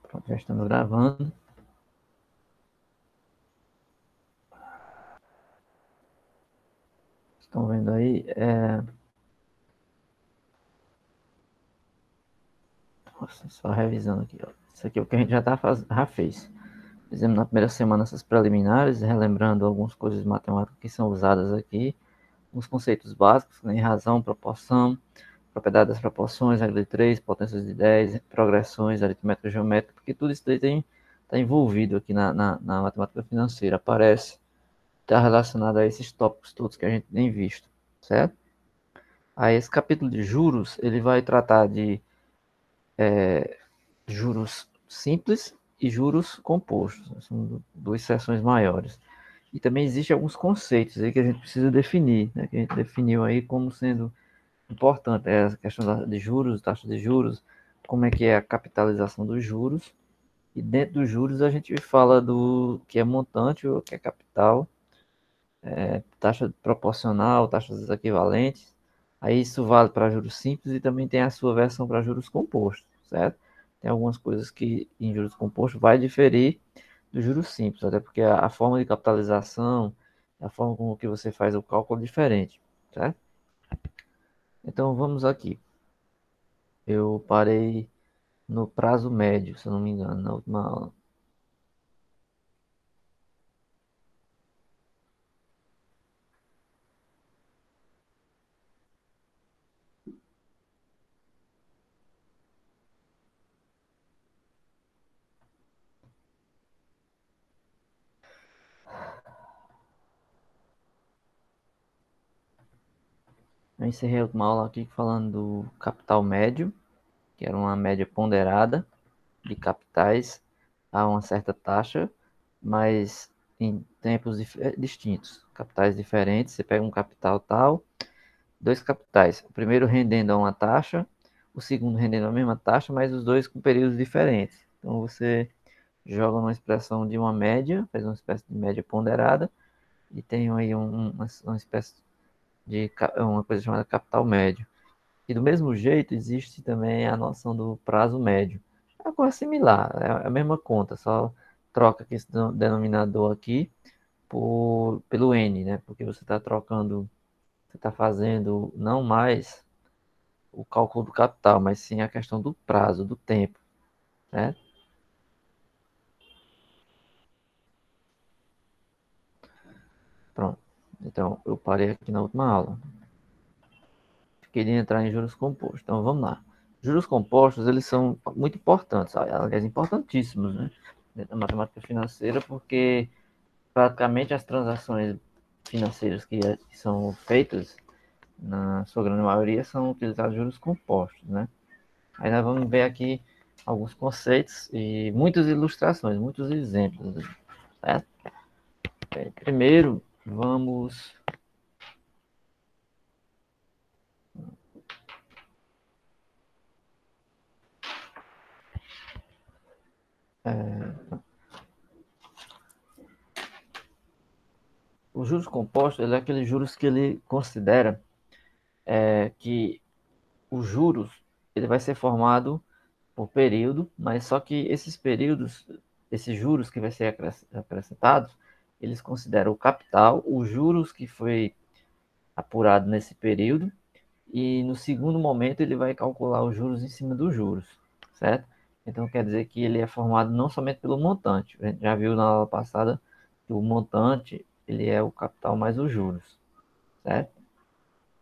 Pronto, já estamos gravando. Estão vendo aí? Nossa, só revisando aqui, ó. Isso aqui é o que a gente já fez. Fizemos na primeira semana essas preliminares, relembrando algumas coisas de matemática que são usadas aqui, uns conceitos básicos, né, razão, proporção, propriedade das proporções, regra de 3, potências de 10, progressões, aritmética geométrica, porque tudo isso daí está envolvido aqui na matemática financeira. Aparece, está relacionado a esses tópicos todos que a gente tem visto, certo? Aí esse capítulo de juros, ele vai tratar de juros simples e juros compostos. São duas seções maiores. E também existem alguns conceitos aí que a gente precisa definir, né? Que a gente definiu aí como sendo importante. É a questão de juros, taxa de juros, como é que é a capitalização dos juros. E dentro dos juros a gente fala do que é montante, o que é capital, taxa proporcional, taxas equivalentes. Aí isso vale para juros simples e também tem a sua versão para juros compostos, certo? Tem algumas coisas que em juros compostos vai diferir do juros simples, até porque a forma de capitalização, a forma como que você faz o cálculo é diferente, certo? Então vamos aqui. Eu parei no prazo médio, se eu não me engano, na última aula. Eu encerrei a última aula aqui falando do capital médio, que era uma média ponderada de capitais a uma certa taxa, mas em tempos distintos. Capitais diferentes, você pega um capital tal, dois capitais, o primeiro rendendo a uma taxa, o segundo rendendo a mesma taxa, mas os dois com períodos diferentes. Então você joga uma expressão de uma média, faz uma espécie de média ponderada, e tem aí uma espécie de uma coisa chamada capital médio. E do mesmo jeito existe também a noção do prazo médio. É uma coisa similar, é a mesma conta, só troca esse denominador aqui pelo N, né? Porque você está trocando, você está fazendo não mais o cálculo do capital, mas sim a questão do prazo, do tempo, né? Pronto. Então, eu parei aqui na última aula. Queria entrar em juros compostos. Então, vamos lá. Juros compostos, eles são muito importantes, aliás, importantíssimos, né? Dentro da matemática financeira, porque praticamente as transações financeiras que são feitas, na sua grande maioria, são utilizados juros compostos, né? Aí nós vamos ver aqui alguns conceitos e muitas ilustrações, muitos exemplos, certo? Primeiro, vamos os juros compostos, ele é aqueles juros que ele considera que os juros ele vai ser formado por período, mas só que esses períodos, esses juros que vai ser acrescentados, eles consideram o capital, os juros que foi apurado nesse período, e no segundo momento ele vai calcular os juros em cima dos juros, certo? Então quer dizer que ele é formado não somente pelo montante, a gente já viu na aula passada que o montante ele é o capital mais os juros, certo?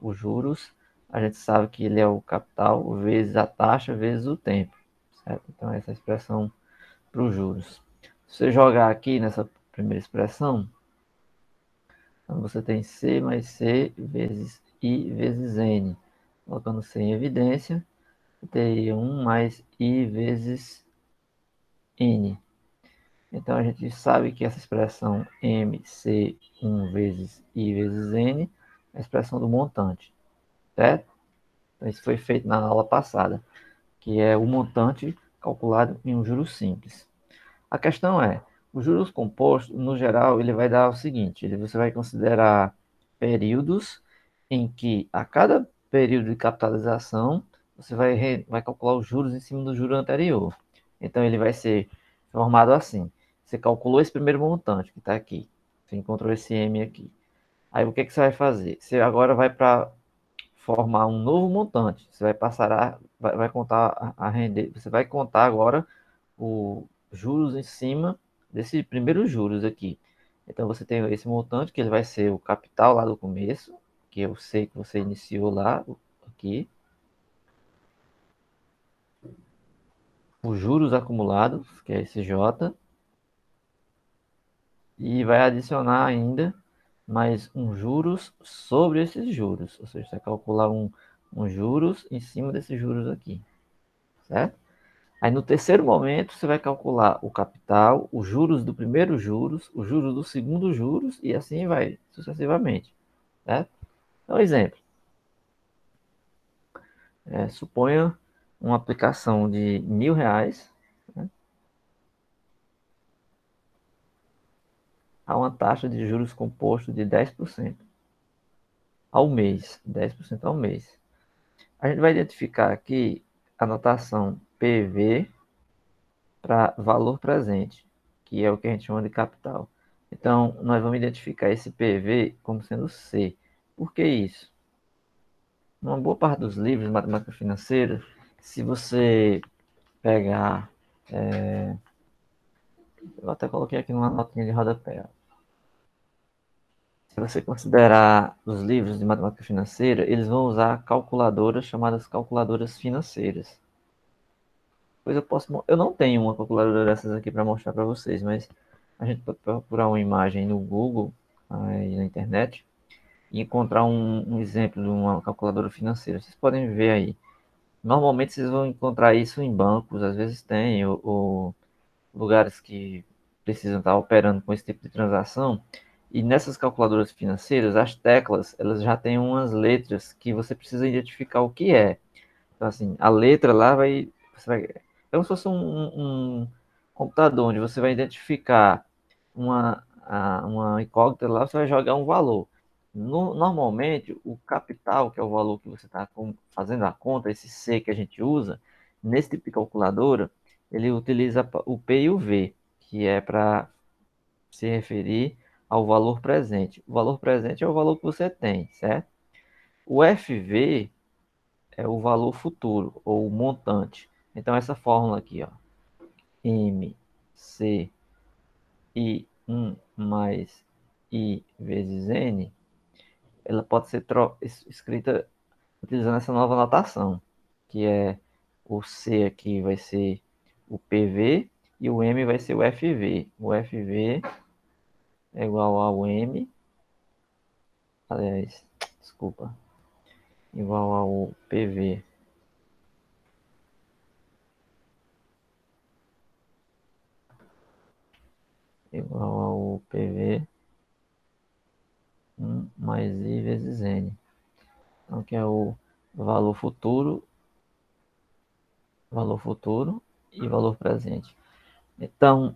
Os juros, a gente sabe que ele é o capital vezes a taxa vezes o tempo, certo? Então essa expressão para os juros. Se você jogar aqui nessa primeira expressão, então você tem C mais C vezes I vezes N. Colocando C em evidência, eu teria 1 mais I vezes N. Então a gente sabe que essa expressão MC1 vezes I vezes N é a expressão do montante, certo? Então, isso foi feito na aula passada, que é o montante calculado em um juros simples. A questão é, os juros compostos, no geral, ele vai dar o seguinte, você vai considerar períodos em que a cada período de capitalização, você vai calcular os juros em cima do juro anterior. Então, ele vai ser formado assim. Você calculou esse primeiro montante que está aqui. Você encontrou esse M aqui. Aí, o que, que você vai fazer? Você agora vai para formar um novo montante. Você vai passar vai contar a render. Você vai contar agora o juros em cima desse primeiro juros aqui. Então, você tem esse montante, que ele vai ser o capital lá do começo, que eu sei que você iniciou lá, aqui. Os juros acumulados, que é esse J, e vai adicionar ainda mais um juros sobre esses juros, ou seja, você vai calcular um juros em cima desses juros aqui, certo? Aí no terceiro momento você vai calcular o capital, os juros do primeiro juros, os juros do segundo juros e assim vai sucessivamente, certo? Então, exemplo, suponha uma aplicação de R$ 1.000, né, a uma taxa de juros composto de 10% ao mês, 10% ao mês. A gente vai identificar aqui a notação PV para valor presente, que é o que a gente chama de capital. Então, nós vamos identificar esse PV como sendo C. Por que isso? Uma boa parte dos livros de matemática financeira, se você pegar, eu até coloquei aqui numa notinha de rodapé, se você considerar os livros de matemática financeira, eles vão usar calculadoras chamadas calculadoras financeiras. Pois eu não tenho uma calculadora dessas aqui para mostrar para vocês, mas a gente pode procurar uma imagem no Google, aí na internet, e encontrar um exemplo de uma calculadora financeira. Vocês podem ver aí. Normalmente vocês vão encontrar isso em bancos, às vezes tem, ou lugares que precisam estar operando com esse tipo de transação. E nessas calculadoras financeiras, as teclas, elas já têm umas letras que você precisa identificar o que é. Então, assim, a letra lá é como se fosse um computador, onde você vai identificar uma incógnita lá, você vai jogar um valor. Normalmente, o capital, que é o valor que você está fazendo a conta, esse C que a gente usa, nesse tipo de calculadora, ele utiliza o P e o V, que é para se referir ao valor presente. O valor presente é o valor que você tem, certo? O FV é o valor futuro, ou montante. Então, essa fórmula aqui, ó, M, C, I1 mais I vezes N, ela pode ser escrita utilizando essa nova notação, que é o C aqui vai ser o PV e o M vai ser o FV. O FV é igual ao M, aliás, desculpa, igual ao PV igual ao PV 1 mais I vezes N. Então, que é o valor futuro e valor presente. Então,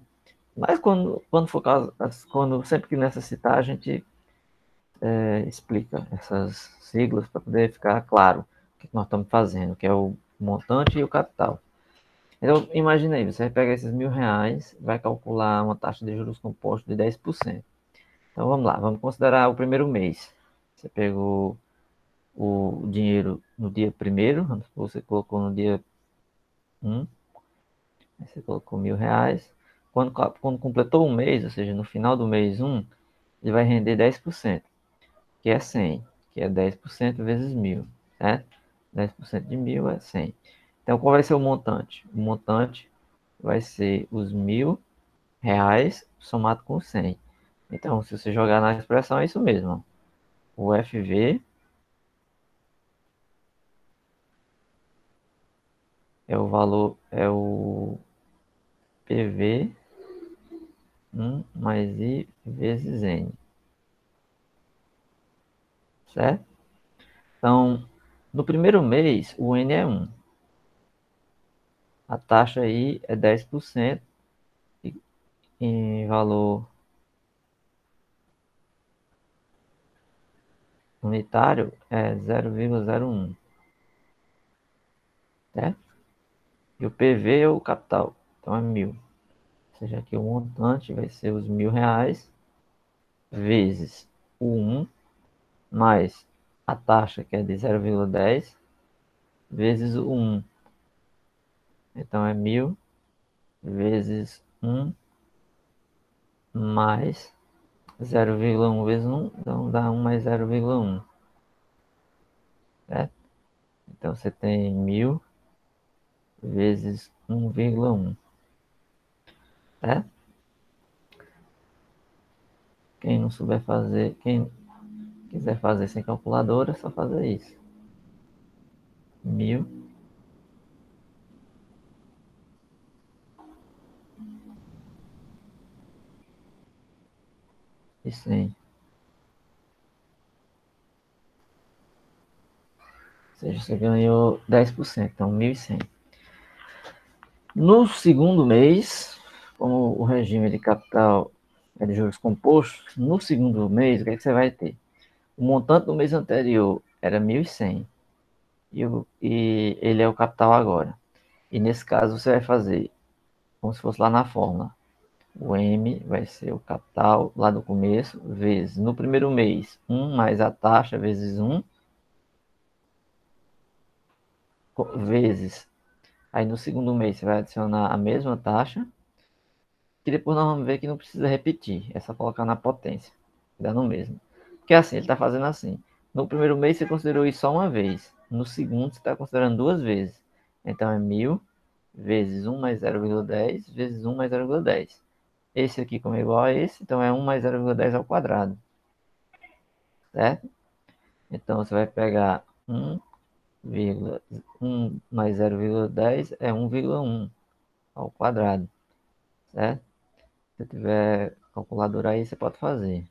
mas quando for caso, quando sempre que necessitar, a gente explica essas siglas para poder ficar claro o que nós estamos fazendo, que é o montante e o capital. Então, imagine aí, você vai pegar esses R$ 1.000, vai calcular uma taxa de juros composto de 10%. Então, vamos lá, vamos considerar o primeiro mês. Você pegou o dinheiro no dia primeiro, você colocou no dia 1, aí você colocou R$ 1.000. Quando completou um mês, ou seja, no final do mês 1, ele vai render 10%, que é 100, que é 10% vezes 1.000, certo? 10% de 1.000 é 100. Então, qual vai ser o montante? O montante vai ser os R$ 1.000 somado com 100. Então, se você jogar na expressão, é isso mesmo. O FV é o valor, é o PV 1 mais I vezes N, certo? Então, no primeiro mês, o N é 1. A taxa aí é 10% e em valor unitário é 0,01, certo? E o PV é o capital. Então é 1.000. Ou seja, aqui o montante vai ser os R$ 1.000 vezes o 1 mais a taxa, que é de 0,10, vezes o 1. Então é 1.000 vezes 1 mais 0,1 vezes 1. Então dá 1 mais 0,1. Certo? Então você tem 1.000 vezes 1,1. Certo? Quem não souber fazer, quem quiser fazer sem calculadora, é só fazer isso. 1.100. Ou seja, você ganhou 10%, então 1.100. No segundo mês, como o regime de capital é de juros compostos, no segundo mês, o que é que você vai ter? O montante do mês anterior era 1.100 e ele é o capital agora. E nesse caso você vai fazer como se fosse lá na fórmula. O M vai ser o capital lá do começo, vezes no primeiro mês 1 mais a taxa vezes 1, vezes. Aí no segundo mês você vai adicionar a mesma taxa, que depois nós vamos ver que não precisa repetir, é só colocar na potência, dá no mesmo. Porque assim, ele está fazendo assim. No primeiro mês você considerou isso só uma vez, no segundo você está considerando duas vezes. Então é 1.000 vezes 1 mais 0,10 vezes 1 mais 0,10. Esse aqui como é igual a esse, então é 1 mais 0,10 ao quadrado, certo? Então você vai pegar 1 mais 0,10 é 1,1 ao quadrado, certo? Se tiver calculadora aí, você pode fazer.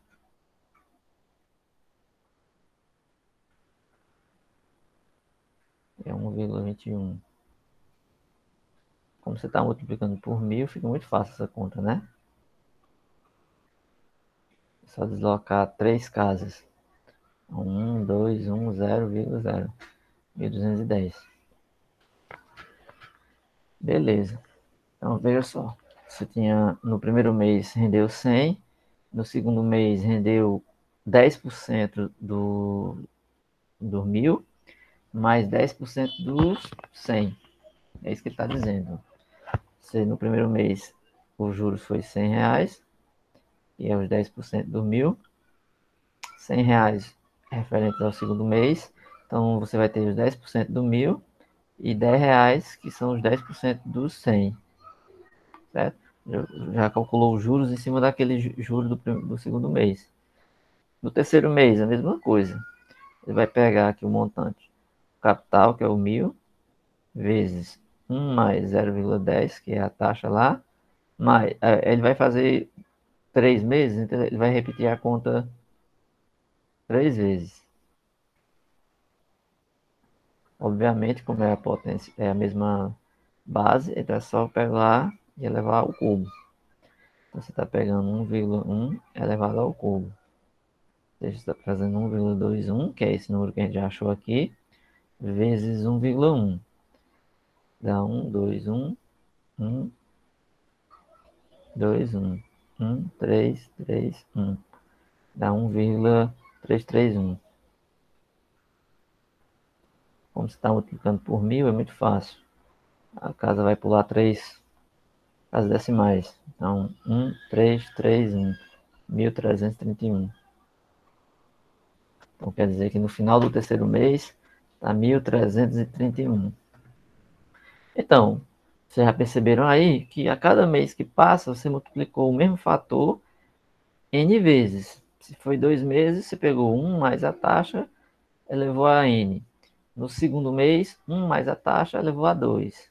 É 1,21. Como você está multiplicando por 1.000, fica muito fácil essa conta, né? É só deslocar três casas. 1, 2, 1, 0,0. 1.210. Beleza. Então, veja só. Você tinha, no primeiro mês, rendeu 100. No segundo mês, rendeu 10% do 1.000, mais 10% dos 100. É isso que ele está dizendo. Você, no primeiro mês, os juros foi R$ 100, e é os 10% do 1.000. R$ 100 referente ao segundo mês. Então, você vai ter os 10% do 1.000 e R$ 10, que são os 10% dos 100. Certo? Já calculou os juros em cima daquele juros do segundo mês. No terceiro mês, a mesma coisa. Ele vai pegar aqui o montante capital, que é o 1.000, vezes 1 mais 0,10, que é a taxa lá, mas ele vai fazer 3 meses, então ele vai repetir a conta 3 vezes. Obviamente, como é a potência, é a mesma base, então é só pegar e elevar ao cubo. Então, você está pegando 1,1 elevado ao cubo. Você está fazendo 1,21, que é esse número que a gente já achou aqui, vezes 1,1. Dá 1, 2, 1, 1, 2, 1, 1, 3, 3, 1. Dá 1,331. Como você está multiplicando por 1.000, é muito fácil. A casa vai pular 3 casas decimais. Então, 1,331. 1.331. Então, quer dizer que no final do terceiro mês, está 1.331. Então, vocês já perceberam aí que a cada mês que passa, você multiplicou o mesmo fator N vezes. Se foi 2 meses, você pegou 1 mais a taxa, elevou a N. No segundo mês, 1 mais a taxa, elevou a 2.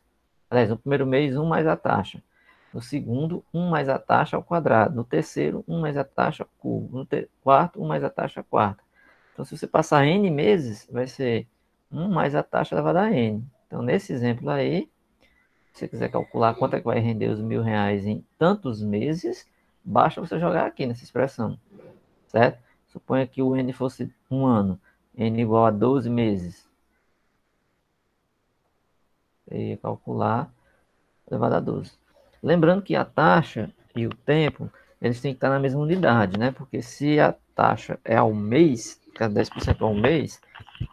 Aliás, no primeiro mês, 1 mais a taxa. No segundo, 1 mais a taxa ao quadrado. No terceiro, 1 mais a taxa ao cubo. No quarto, 1 mais a taxa quarta. Então, se você passar N meses, vai ser 1 mais a taxa elevada a N. Então, nesse exemplo aí, se você quiser calcular quanto é que vai render os R$ 1.000 em tantos meses, basta você jogar aqui nessa expressão, certo? Suponha que o N fosse um ano, N igual a 12 meses. Você ia calcular elevado a 12. Lembrando que a taxa e o tempo, eles têm que estar na mesma unidade, né? Porque se a taxa é ao mês, cada 10% ao mês,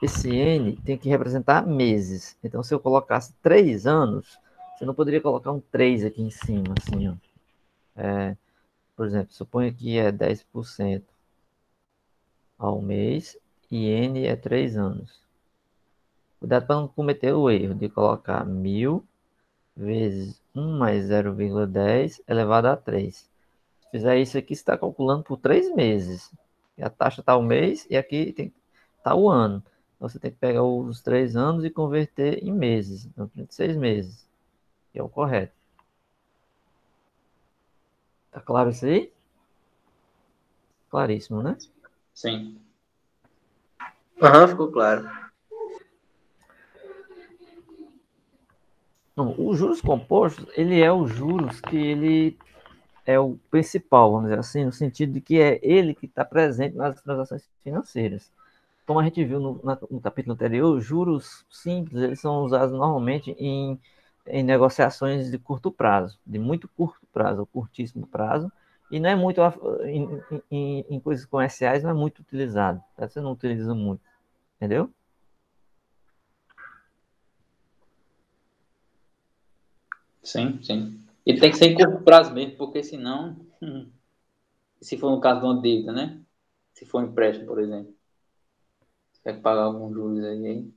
esse N tem que representar meses. Então, se eu colocasse 3 anos, você não poderia colocar um 3 aqui em cima, assim, ó. Por exemplo, suponha que é 10% ao mês e N é 3 anos. Cuidado para não cometer o erro de colocar 1000 vezes 1 mais 0,10 elevado a 3. Se fizer isso aqui, você está calculando por 3 meses. E a taxa está o mês e aqui está o ano. Então, você tem que pegar os 3 anos e converter em meses. Então, 36 meses, que é o correto. Tá claro isso aí? Claríssimo, né? Sim. Aham, ficou claro. Não, os juros compostos, ele é os juros que ele é o principal, vamos dizer assim, no sentido de que é ele que está presente nas transações financeiras. Como a gente viu no capítulo anterior, juros simples eles são usados normalmente em negociações de curto prazo, de muito curto prazo, ou curtíssimo prazo, e não é muito em coisas comerciais, não é muito utilizado. Você não utiliza muito, entendeu? Sim, sim. E tem que ser em curto prazo mesmo, porque senão, se for no caso de uma dívida, né? Se for um empréstimo, por exemplo, você tem que pagar alguns juros aí.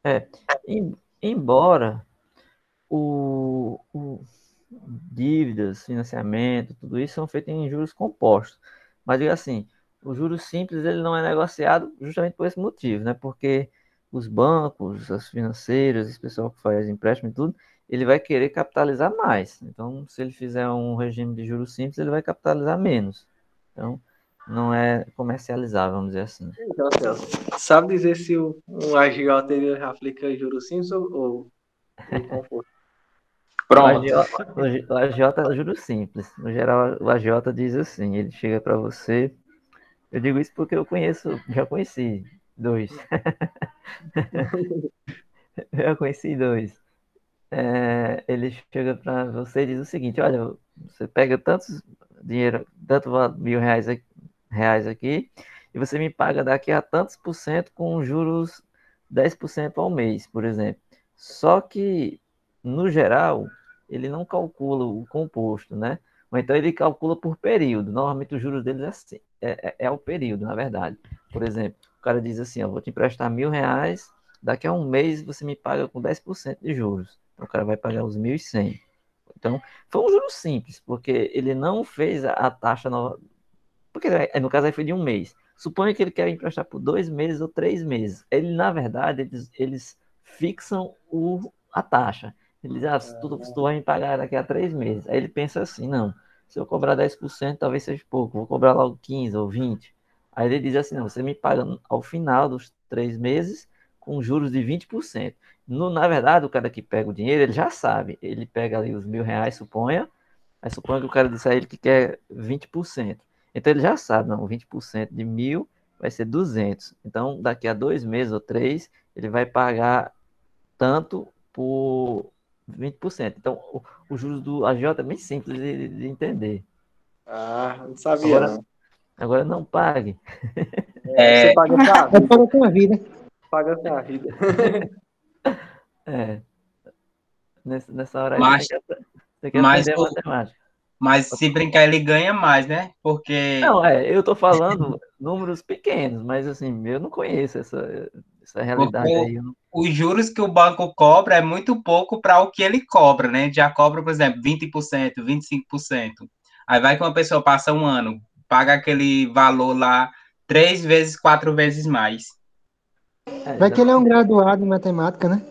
É, embora o dívidas, financiamento, tudo isso são feitos em juros compostos. Mas diga assim, o juros simples ele não é negociado justamente por esse motivo, né? Porque os bancos, as financeiras, esse pessoal que faz empréstimo e tudo, ele vai querer capitalizar mais. Então, se ele fizer um regime de juros simples, ele vai capitalizar menos. Então, não é comercializável, vamos dizer assim. Então, Celso, sabe dizer se um agiota ele aplica juros simples ou conforto? O Pronto. agiota, o agiota é juros simples. No geral, o agiota diz assim, ele chega para você. Eu digo isso porque eu conheço, já conheci dois. Já conheci dois. Ele chega para você e diz o seguinte: olha, você pega tantos dinheiro, tanto mil reais aqui, e você me paga daqui a tantos por cento com juros 10% ao mês, por exemplo. Só que, no geral, ele não calcula o composto, né? Ou então ele calcula por período. Normalmente os juros deles é, assim, é o período, na verdade. Por exemplo, o cara diz assim: ó, vou te emprestar R$ 1.000, daqui a um mês você me paga com 10% de juros. Então, o cara vai pagar os 1.100. Então, foi um juro simples, porque ele não fez a taxa nova. Porque no caso aí foi de um mês. Suponha que ele quer emprestar por 2 meses ou 3 meses. Ele, na verdade, eles fixam a taxa. Ele diz, se tu vai me pagar daqui a 3 meses. Aí ele pensa assim, não, se eu cobrar 10%, talvez seja pouco, vou cobrar logo 15 ou 20. Aí ele diz assim, não, você me paga ao final dos 3 meses com juros de 20%. Na verdade, o cara que pega o dinheiro, ele já sabe. Ele pega ali os R$ 1.000, suponha. Aí suponha que o cara disse a ele que quer 20%. Então ele já sabe, não, 20% de 1.000 vai ser 200. Então, daqui a 2 meses ou 3, ele vai pagar tanto por 20%. Então, o juros do agiota é bem simples de entender. Ah, não sabia Agora, não. agora não pague. Você É, paga pra É vida. para com a vida. Paga pra vida. É, nessa hora aí você mas, tem que mas, aprender a matemática. mas se brincar, ele ganha mais, né? Porque Não, eu tô falando números pequenos, mas assim, eu não conheço essa Porque realidade aí. os juros que o banco cobra é muito pouco para o que ele cobra, né? Já cobra, por exemplo, 20%, 25%. Aí vai que uma pessoa passa um ano, paga aquele valor lá 3 vezes, 4 vezes mais. Vai que ele é um Exatamente. graduado em matemática, né?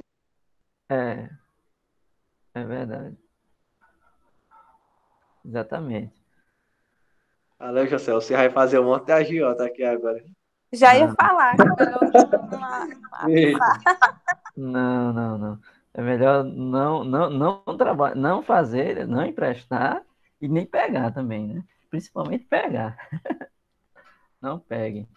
É, é verdade. Exatamente. Valeu, José. Você vai fazer um monte de agiota aqui agora. Já ia Não, falar que é melhor não Eita. avisar. não, não, não. É melhor não trabalhar, não fazer, não emprestar e nem pegar também, né? Principalmente pegar. Não peguem.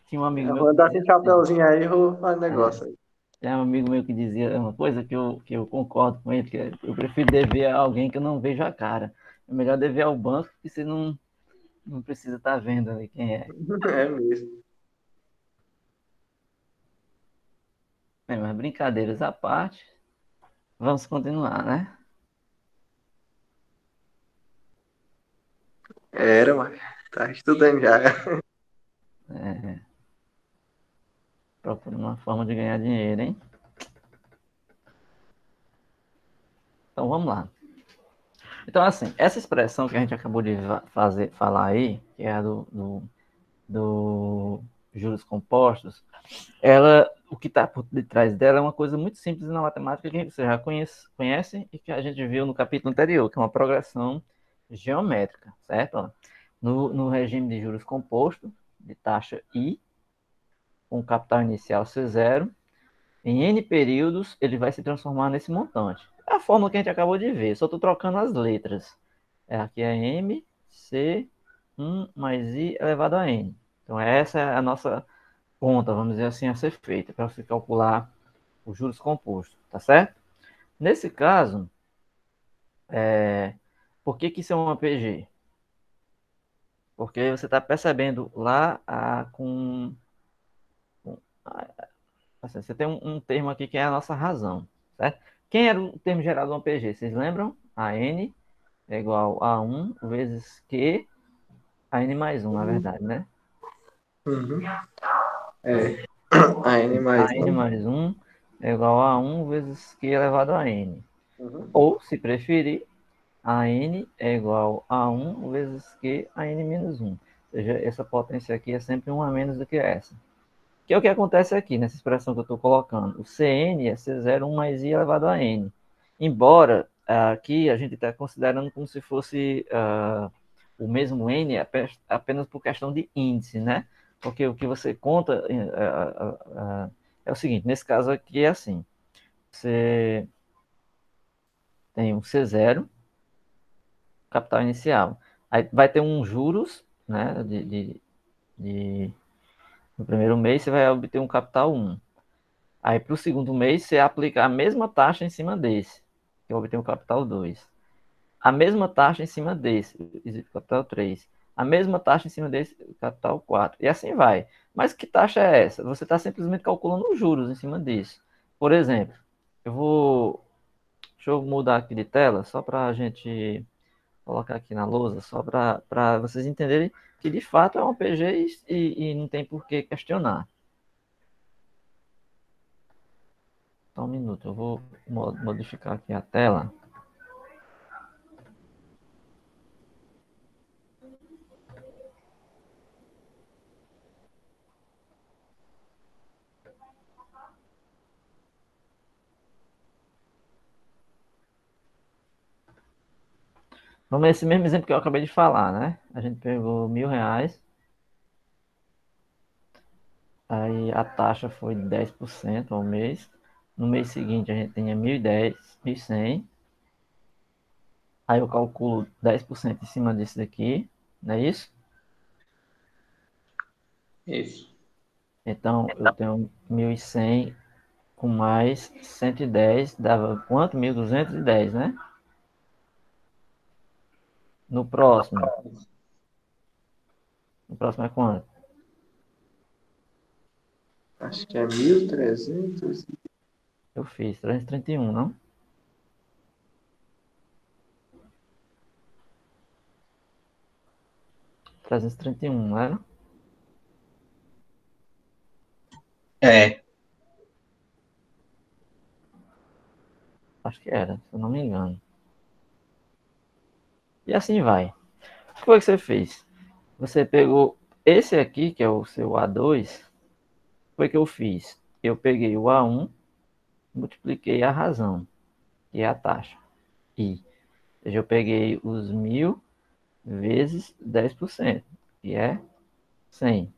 Tinha um amigo Eu meu vou que andar dizia com um assim, chapeuzinho aí e vou fazer é, negócio aí. Tem um amigo meu que dizia uma coisa que eu concordo com ele, que eu prefiro dever a alguém que eu não vejo a cara. É melhor dever ao banco que você não precisa estar vendo ali quem é. É mesmo. Mas brincadeiras à parte, vamos continuar, né? Era, mas tá estudando já. É, procurando uma forma de ganhar dinheiro, hein? Então vamos lá. Então, assim, essa expressão que a gente acabou de falar aí, que é a do juros compostos, o que está por detrás dela é uma coisa muito simples na matemática que você já conhece e que a gente viu no capítulo anterior, que é uma progressão geométrica, certo? Ó, no regime de juros compostos, de taxa I, com capital inicial C0, em N períodos ele vai se transformar nesse montante. É a fórmula que a gente acabou de ver, só estou trocando as letras. Aqui é M, C, 1 mais I elevado a N. Então essa é a nossa conta, vamos dizer assim, a ser feita para você calcular os juros compostos, tá certo? Nesse caso, por que isso é uma PG? Porque você está percebendo lá assim, você tem um termo aqui que é a nossa razão, certo? Quem era o termo geral de uma PG? Vocês lembram? A N é igual a 1 vezes Q, a N mais 1, na verdade, né? Uhum. É. A N A mais N 1. mais 1 é igual a 1 vezes Q elevado a N. Uhum. Ou, se preferir, a N é igual a 1 vezes Q a N menos 1. Ou seja, essa potência aqui é sempre 1 a menos do que essa. Que é o que acontece aqui, nessa expressão que eu estou colocando. O Cn é C0, 1 mais I elevado a N. Embora aqui a gente está considerando como se fosse o mesmo N apenas por questão de índice, né? Porque o que você conta é o seguinte, nesse caso aqui é assim. Você tem um C0, capital inicial. Aí vai ter um juros, né? No primeiro mês você vai obter um capital 1. Aí para o segundo mês você aplica a mesma taxa em cima desse, que eu obter um capital 2. A mesma taxa em cima desse, capital 3. A mesma taxa em cima desse, capital 4. E assim vai. Mas que taxa é essa? Você está simplesmente calculando os juros em cima disso. Por exemplo, deixa eu mudar aqui de tela, só para a gente colocar aqui na lousa, só para vocês entenderem que de fato é um PG e não tem por que questionar. Só um minuto, eu vou modificar aqui a tela. Vamos esse mesmo exemplo que eu acabei de falar, né? A gente pegou R$1.000, aí a taxa foi de 10% ao mês. No mês seguinte a gente tinha 1.010, 1.100. Aí eu calculo 10% em cima disso daqui, não é isso? Isso. Então eu tenho 1.100 com mais 110, dava quanto? 1.210, né? No próximo é quanto? Acho que é 1.300. Eu fiz 331, não? R$331, não era? É. Acho que era, se eu não me engano. E assim vai. O que foi que você fez? Você pegou esse aqui, que é o seu A2, foi que eu fiz. Eu peguei o A1, multipliquei a razão, que é a taxa. I. Ou seja, eu peguei os 1.000 vezes 10%, que é 100.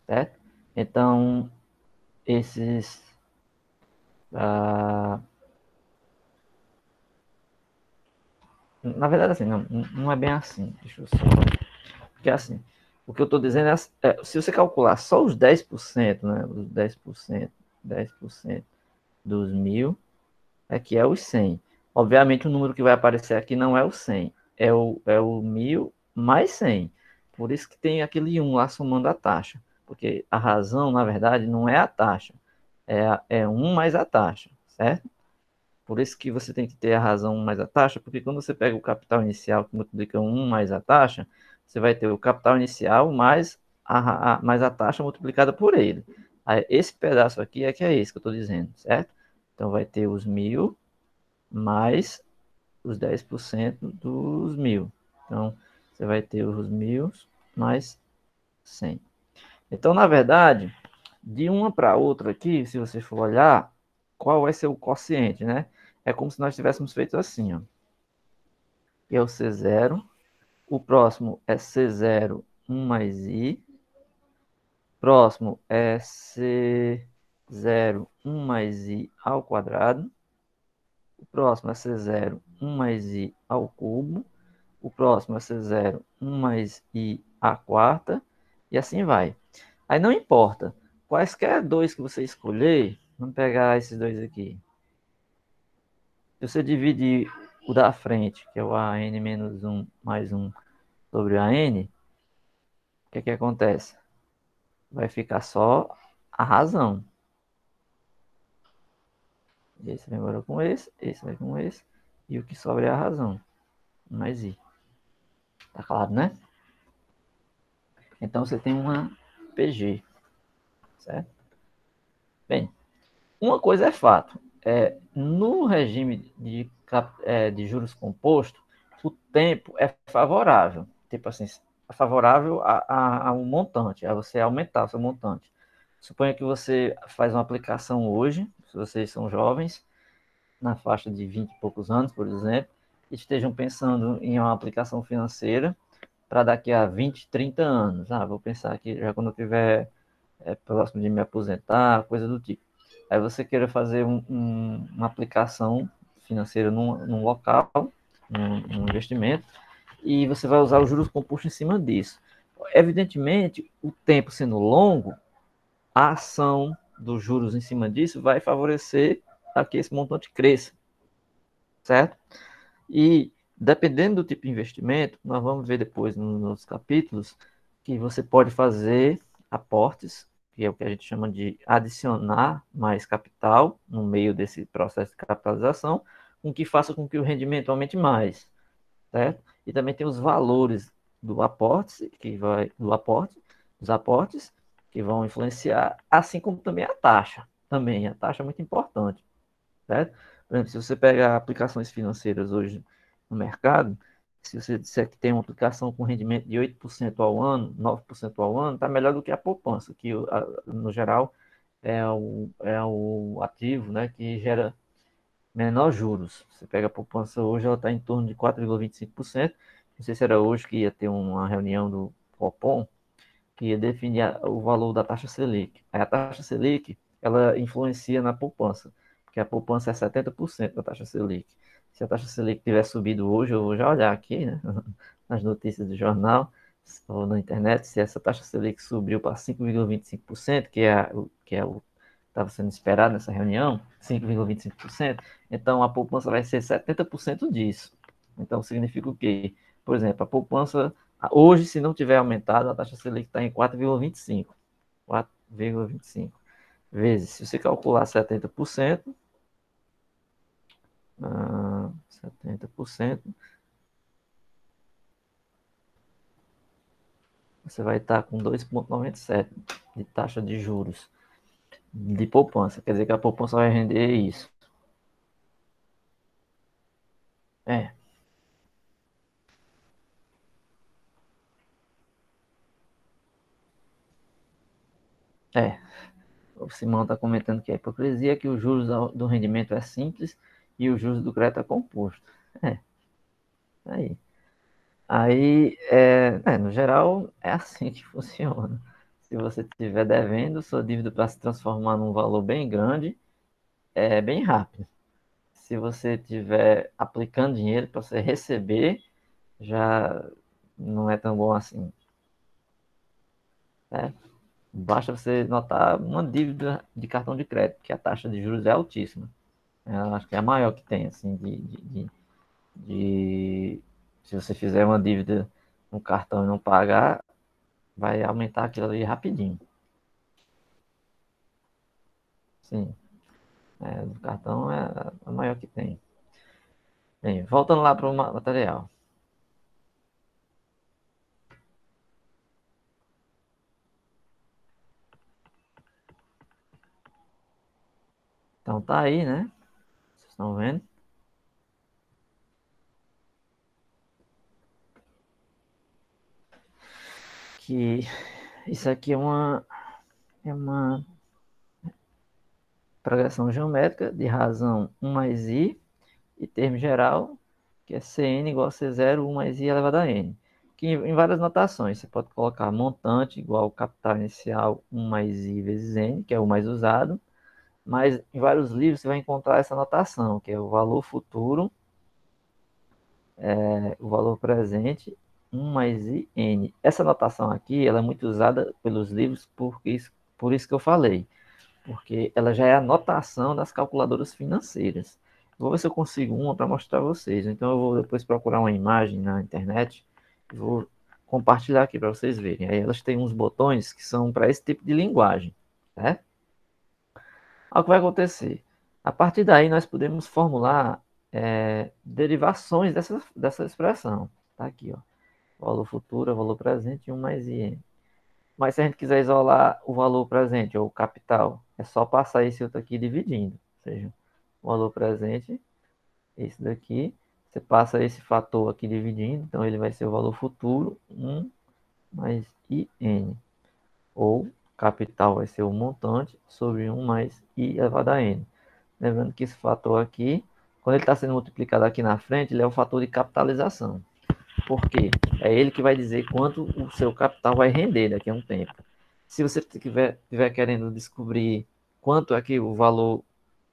Certo? Então, esses... na verdade, assim, não é bem assim. Deixa eu só... Porque assim, o que eu estou dizendo é, se você calcular só os 10%, né? Os 10% 10% dos 1.000, aqui é os 100. Obviamente, o número que vai aparecer aqui não é o 100, é o 1.000 mais 100. Por isso que tem aquele 1 lá somando a taxa. Porque a razão, na verdade, não é a taxa. É 1 mais a taxa, certo? Por isso que você tem que ter a razão 1 mais a taxa, porque quando você pega o capital inicial que multiplica 1 mais a taxa, você vai ter o capital inicial mais mais a taxa multiplicada por ele. Aí, esse pedaço aqui é que é esse que eu estou dizendo, certo? Então vai ter os 1.000 mais os 10% dos 1.000. Então, você vai ter os 1.000 mais 100. Então, na verdade, de uma para outra aqui, se você for olhar, qual vai ser o quociente, né? É como se nós tivéssemos feito assim, ó. Que é o C0. O próximo é C0, 1 mais I. Próximo é C0, 1 mais I ao quadrado. O próximo é C0, 1 mais I ao cubo. O próximo é C0, 1 mais I à quarta. E assim vai. Aí não importa. Quaisquer dois que você escolher, vamos pegar esses dois aqui. Se você dividir o da frente, que é o AN menos 1 mais 1 sobre o AN, o que acontece? Vai ficar só a razão. Esse vai embora com esse vai com esse, e o que sobra é a razão. Mais I. Tá claro, né? Então você tem uma PG, certo? Bem, uma coisa é fato. No regime de juros compostos, o tempo é favorável. Tipo assim, é favorável ao montante, a você aumentar o seu montante. Suponha que você faz uma aplicação hoje, se vocês são jovens, na faixa de 20 e poucos anos, por exemplo, e estejam pensando em uma aplicação financeira para daqui a 20, 30 anos. Vou pensar aqui já quando eu tiver próximo de me aposentar, coisa do tipo. Aí você queira fazer uma aplicação financeira num local, num investimento, e você vai usar os juros compostos em cima disso. Evidentemente, o tempo sendo longo, a ação dos juros em cima disso vai favorecer a que esse montante cresça, certo? E dependendo do tipo de investimento, nós vamos ver depois nos capítulos que você pode fazer aportes, que é o que a gente chama de adicionar mais capital no meio desse processo de capitalização, com que faça com que o rendimento aumente mais, certo? E também tem os valores do aporte, dos aportes, que vão influenciar, assim como também a taxa. Também, a taxa é muito importante, certo? Por exemplo, se você pegar aplicações financeiras hoje no mercado, se você disser que tem uma aplicação com rendimento de 8% ao ano, 9% ao ano, está melhor do que a poupança, que no geral é o ativo, né, que gera menor juros. Você pega a poupança hoje, ela está em torno de 4,25%. Não sei se era hoje que ia ter uma reunião do Copom, que ia definir o valor da taxa Selic. Aí a taxa Selic, ela influencia na poupança, porque a poupança é 70% da taxa Selic. Se a taxa Selic tiver subido hoje, eu vou já olhar aqui, né, nas notícias do jornal ou na internet, se essa taxa Selic subiu para 5,25%, que é o que estava sendo esperado nessa reunião, 5,25%, então a poupança vai ser 70% disso. Então significa o quê? Por exemplo, a poupança hoje, se não tiver aumentado, a taxa Selic está em 4,25. 4,25 vezes, se você calcular 70%, 70%, você vai estar com 2,97 de taxa de juros de poupança. Quer dizer que a poupança vai render isso. É. O Simão está comentando que a hipocrisia é que os juros do rendimento é simples e os juros do crédito é composto. Aí. No geral, é assim que funciona. Se você estiver devendo, sua dívida para se transformar num valor bem grande, é bem rápido. Se você estiver aplicando dinheiro para você receber, já não é tão bom assim. basta você notar uma dívida de cartão de crédito, que a taxa de juros é altíssima. Eu acho que é a maior que tem, assim, se você fizer uma dívida no cartão e não pagar, vai aumentar aquilo ali rapidinho. Sim, do cartão é a maior que tem. Bem, voltando lá para o material. Então tá aí, né? Vocês estão vendo? Que isso aqui é uma progressão geométrica de razão 1 mais i e termo geral, que é Cn igual a C0, 1 mais i elevado a n. Que em várias notações, você pode colocar montante igual ao capital inicial 1 mais i vezes n, que é o mais usado, mas em vários livros você vai encontrar essa notação, que é o valor futuro, o valor presente, 1 mais i n. Essa notação aqui ela é muito usada pelos livros por isso que eu falei, porque ela já é a notação das calculadoras financeiras. Vou ver se eu consigo uma para mostrar a vocês. Então eu vou depois procurar uma imagem na internet e vou compartilhar aqui para vocês verem. Aí elas têm uns botões que são para esse tipo de linguagem, né? Olha o que vai acontecer. A partir daí nós podemos formular derivações dessa expressão. Tá aqui, ó. Valor futuro, valor presente, 1 mais IN. Mas se a gente quiser isolar o valor presente ou o capital, é só passar esse outro aqui dividindo. Ou seja, o valor presente, esse daqui, você passa esse fator aqui dividindo, então ele vai ser o valor futuro, 1 mais IN. Ou capital vai ser o montante sobre 1 mais I elevado a N. Lembrando que esse fator aqui, quando ele está sendo multiplicado aqui na frente, ele é o fator de capitalização. Por quê? É ele que vai dizer quanto o seu capital vai render daqui a um tempo. Se você estiver querendo descobrir quanto aqui o valor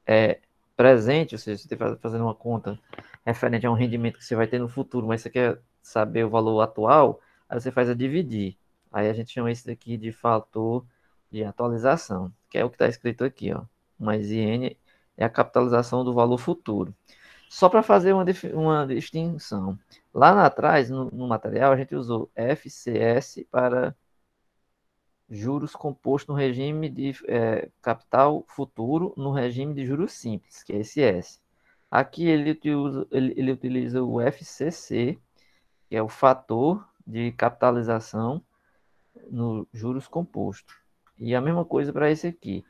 é presente, ou seja, você está fazendo uma conta referente a um rendimento que você vai ter no futuro, mas você quer saber o valor atual, aí você faz a dividir. Aí a gente chama isso daqui de fator de atualização, que é o que está escrito aqui, ó. Mais IN é a capitalização do valor futuro. Só para fazer uma distinção. Lá atrás, no material, a gente usou FCS para juros compostos no regime de capital futuro, no regime de juros simples, que é esse S. Aqui ele utiliza o FCC, que é o fator de capitalização no juros compostos. E a mesma coisa para esse aqui.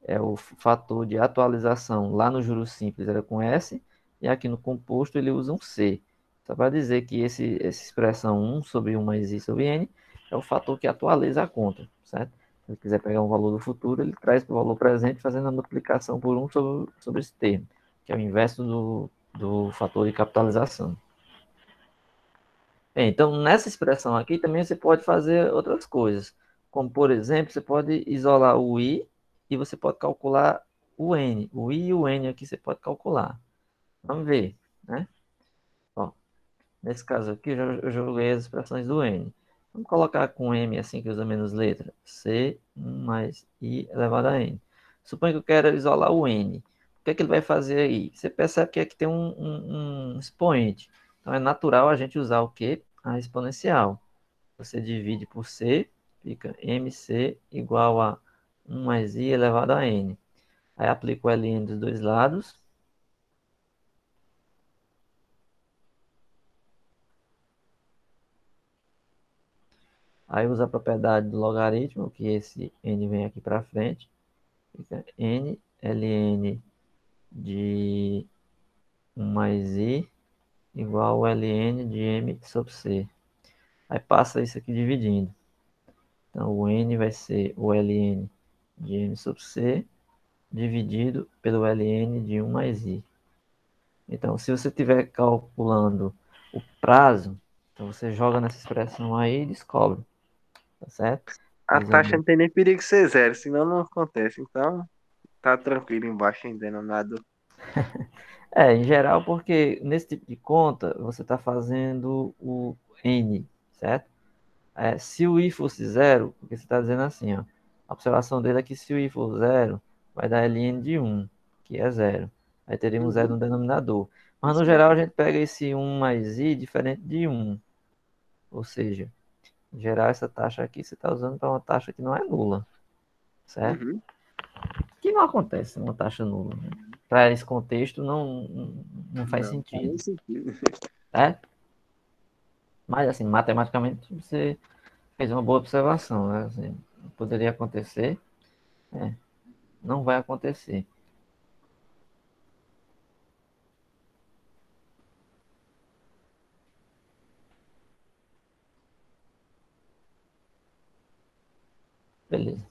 É o fator de atualização lá no juros simples era com S, e aqui no composto ele usa um C. Só para dizer que essa expressão 1 sobre 1 mais I sobre N é o fator que atualiza a conta, certo? Se ele quiser pegar um valor do futuro, ele traz para o valor presente fazendo a multiplicação por 1 sobre esse termo, que é o inverso do fator de capitalização. Bem, então, nessa expressão aqui também você pode fazer outras coisas. Como, por exemplo, você pode isolar o i e você pode calcular o n. O i e o n aqui você pode calcular. Vamos ver, né? Ó, nesse caso aqui, eu joguei as expressões do n. Vamos colocar com m assim que usa menos letra. C 1 mais i elevado a n. Suponha que eu quero isolar o n. O que é que ele vai fazer aí? Você percebe que aqui tem um expoente. Então é natural a gente usar o quê? A exponencial. Você divide por c, fica mc igual a 1 mais i elevado a n. Aí aplico o ln dos dois lados. Aí usa a propriedade do logaritmo, que esse n vem aqui para frente. Fica n ln de 1 mais i igual ao ln de m sobre c. Aí passa isso aqui dividindo. Então o n vai ser o ln de m sobre c dividido pelo ln de 1 mais i. Então, se você estiver calculando o prazo, então você joga nessa expressão aí e descobre, tá certo? A taxa não tem nem perigo de ser zero, senão não acontece. Então, tá tranquilo embaixo ainda, não nada. Em geral, porque nesse tipo de conta, você está fazendo o n, certo? Se o i fosse zero, porque você está dizendo assim, ó, A observação dele é que se o i for 0, vai dar ln de 1, que é 0. Aí teríamos 0 no denominador. Mas no geral a gente pega esse 1 mais i diferente de 1. Ou seja, em geral essa taxa aqui você está usando para uma taxa que não é nula. Certo? Uhum. Que não acontece uma taxa nula. Né? Para esse contexto não faz Não, sentido. faz sentido. Certo? Mas assim, matematicamente você fez uma boa observação. Né? Assim, poderia acontecer. Não vai acontecer. Beleza.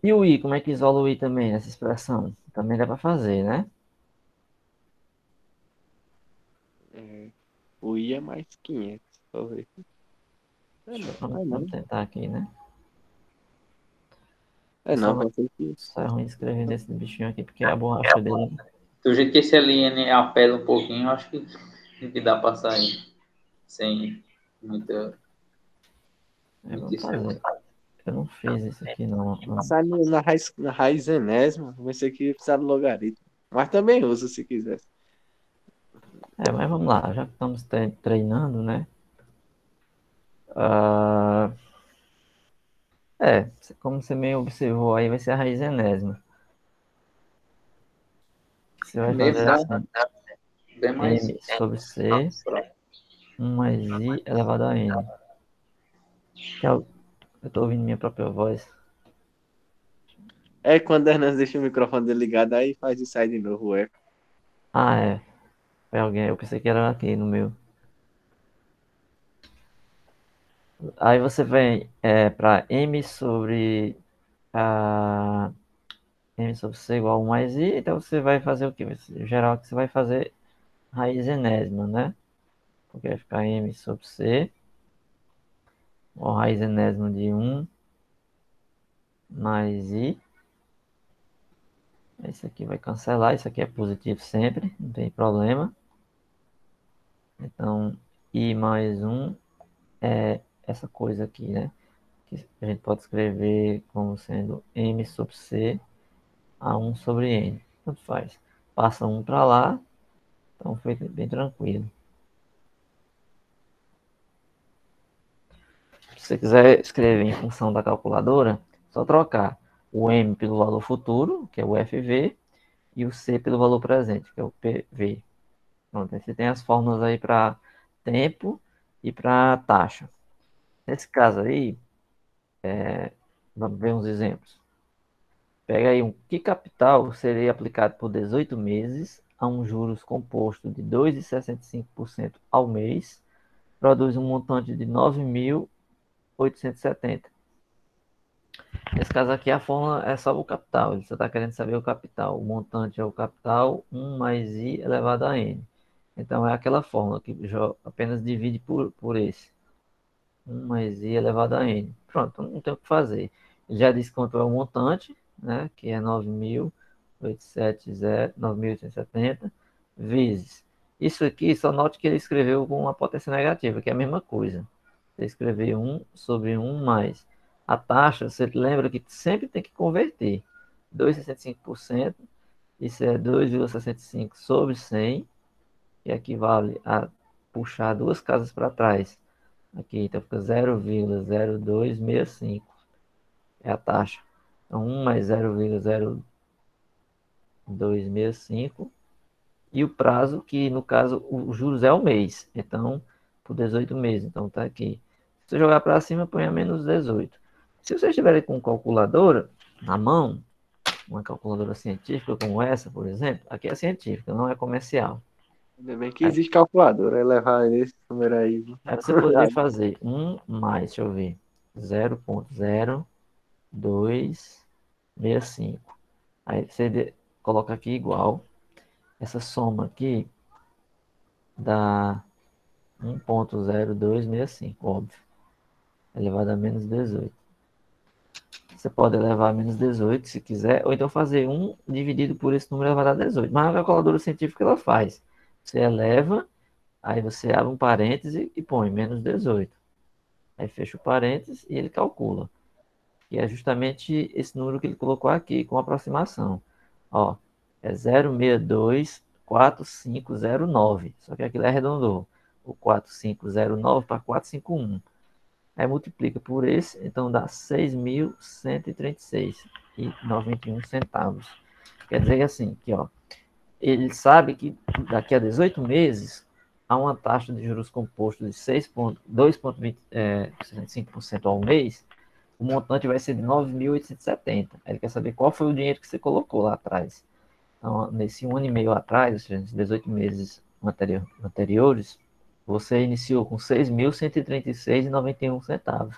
E o i, como é que isola o i também nessa expressão? Também dá para fazer, né? É, o I é mais 500. Talvez. É Vamos não. tentar aqui, né? É Só, não, vai ser que. só é ruim escrever nesse bichinho aqui, porque a borracha dele... Do jeito que esse LN apela um pouquinho, acho que dá pra sair sem muita, muito Vamos fazer. esforço. Eu não fiz isso aqui, não. Sai na raiz enésima, vai ser que precisar do logaritmo. Mas também usa se quiser. Mas vamos lá. Já que estamos treinando, né? Ah, como você meio observou aí, vai ser a raiz enésima. Você vai Mesmo fazer dá, assim, bem mais. m sobre c, 1 mais i elevado a n. Eu estou ouvindo minha própria voz. É quando a Hernandes deixa o microfone dele ligado, aí faz e sai de novo o eco. Ah, foi alguém. Eu pensei que era aqui no meu. Aí você vem para m sobre c igual a 1 mais i. Então você vai fazer o quê? Em geral, você vai fazer raiz enésima, né? Porque vai ficar m sobre c, ou raiz enésima de 1 mais i. Esse aqui vai cancelar, isso aqui é positivo sempre, não tem problema. Então, i mais 1 é essa coisa aqui, né? Que a gente pode escrever como sendo m sobre c a 1 sobre n. Tanto faz. Passa 1 para lá, então foi bem tranquilo. Se você quiser escrever em função da calculadora, é só trocar o m pelo valor futuro, que é o FV, e o c pelo valor presente, que é o PV. Pronto, aí você tem as fórmulas aí para tempo e para taxa. Nesse caso aí, vamos ver uns exemplos. Pega aí que capital seria aplicado por 18 meses a um juros composto de 2,65% ao mês, produz um montante de 9.870. Nesse caso aqui, a fórmula é só o capital. Você está querendo saber o capital. O montante é o capital 1 mais i elevado a n. Então, é aquela fórmula que apenas divide por esse. 1 mais i elevado a n. Pronto, não tem o que fazer. Ele já disse quanto é o montante, né, que é 9.870 vezes. Isso aqui, só note que ele escreveu com uma potência negativa, que é a mesma coisa. Você escreveu 1 sobre 1 mais. A taxa, você lembra que sempre tem que converter. 2,65%, isso é 2,65 sobre 100, que equivale a puxar duas casas para trás. Aqui, então fica 0,0265 é a taxa. Então, 1 mais 0,0265 e o prazo, que no caso, os juros é o mês. Então, por 18 meses. Então, tá aqui. Se você jogar para cima, põe a menos 18. Se você estiver com calculadora na mão, uma calculadora científica como essa, por exemplo, aqui é científica, não é comercial. Ainda bem que existe calculadora, é levar esse número aí. Aí você poderia fazer 1 mais, deixa eu ver, 0,0265. Aí você coloca aqui igual. Essa soma aqui dá 1,0265, óbvio. Elevado a menos 18. Você pode elevar a menos 18 se quiser, ou então fazer 1 dividido por esse número elevado a 18. Mas a calculadora científica ela faz. Você eleva, aí você abre um parêntese e põe menos 18. Aí fecha o parênteses e ele calcula. E é justamente esse número que ele colocou aqui, com aproximação. Ó, é 0,624509. Só que aqui ele arredondou. O 4509 para 451. Aí multiplica por esse, então dá 6.136,91 centavos. Quer dizer que assim, que, ó, ele sabe que daqui a 18 meses há uma taxa de juros composto de 2,25% ao mês, o montante vai ser de 9.870. Ele quer saber qual foi o dinheiro que você colocou lá atrás. Então, nesse 1 ano e meio atrás, ou seja, nesses 18 meses anteriores, você iniciou com 6.136,91 centavos.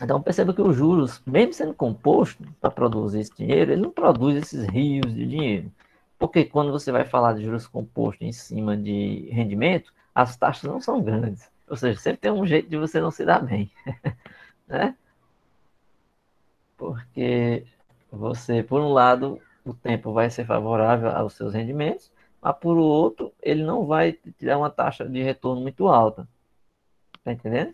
Então perceba que os juros, mesmo sendo composto para produzir esse dinheiro, ele não produz esses rios de dinheiro. Porque quando você vai falar de juros compostos em cima de rendimento, as taxas não são grandes. Ou seja, sempre tem um jeito de você não se dar bem. Né? Porque você, por um lado, o tempo vai ser favorável aos seus rendimentos, mas por outro, ele não vai te dar uma taxa de retorno muito alta. Tá entendendo?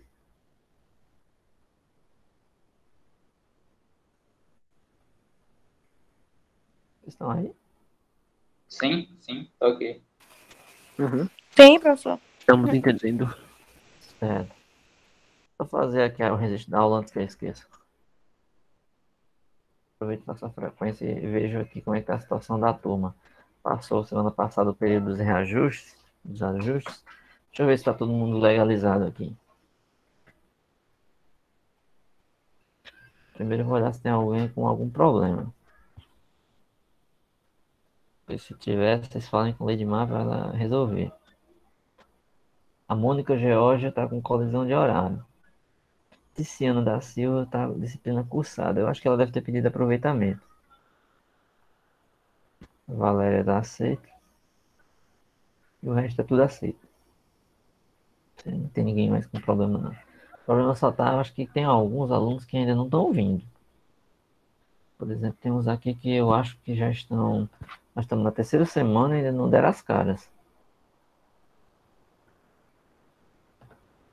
Vocês estão aí? Sim, ok. Uhum. Sim, professor. Estamos entendendo. Certo. Vou fazer aqui o registro da aula antes que eu esqueça. Aproveito nossa frequência e vejo aqui como é que tá a situação da turma. Passou semana passada o período dos reajustes, dos ajustes. Deixa eu ver se está todo mundo legalizado aqui. Primeiro eu vou olhar se tem alguém com algum problema. Porque se tiver, vocês falem com o Leidmar para ela resolver. A Mônica Georgia está com colisão de horário. Ticiana da Silva está disciplina cursada. Eu acho que ela deve ter pedido aproveitamento. Valéria está aceita. E o resto é tudo aceito. Não tem ninguém mais com problema, não. O problema só tá, eu acho que tem alguns alunos que ainda não estão vindo. Por exemplo, tem uns aqui que eu acho que já estão. Nós estamos na terceira semana e ainda não deram as caras.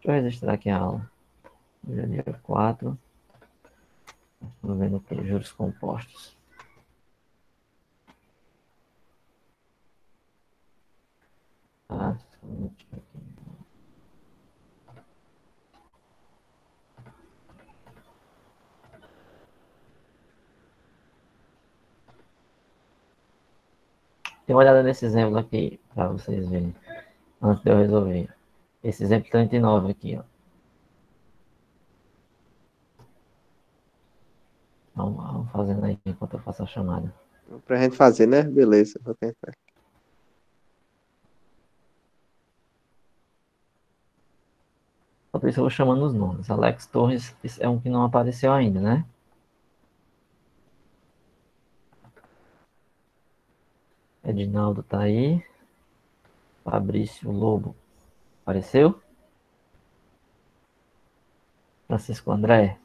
Deixa eu registrar aqui a aula. Hoje é dia 4. Estamos vendo aqui juros compostos. Tá. Dê uma olhada nesse exemplo aqui, para vocês verem, antes de eu resolver. Esse exemplo 39 aqui, ó. Vamos fazendo aí enquanto eu faço a chamada. Pra gente fazer, né? Beleza, vou tentar. Por isso eu vou chamando os nomes. Alex Torres é um que não apareceu ainda, né? Edinaldo tá aí. Fabrício Lobo apareceu. Francisco André.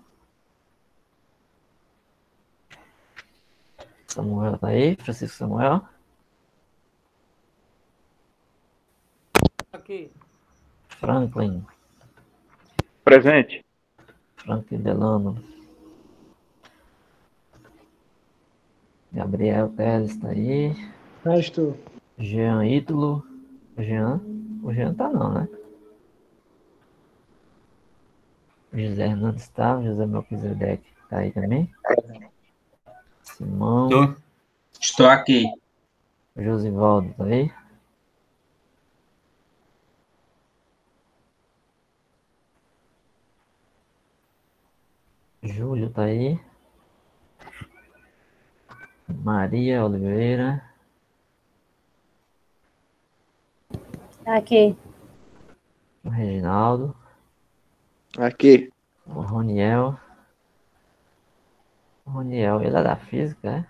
Samuel tá aí. Francisco Samuel. Aqui. Franklin. Presente. Franklin Delano. Gabriel Teles tá aí. Estou. Jean Ítalo. Jean. O Jean tá não, né? José Hernandes tá. José Melquisedeque tá aí também. Simão. Estou aqui. Josivaldo tá aí. Júlio tá aí. Maria Oliveira. Aqui. O Reginaldo. Aqui. O Roniel. O Roniel, ele é da física, é?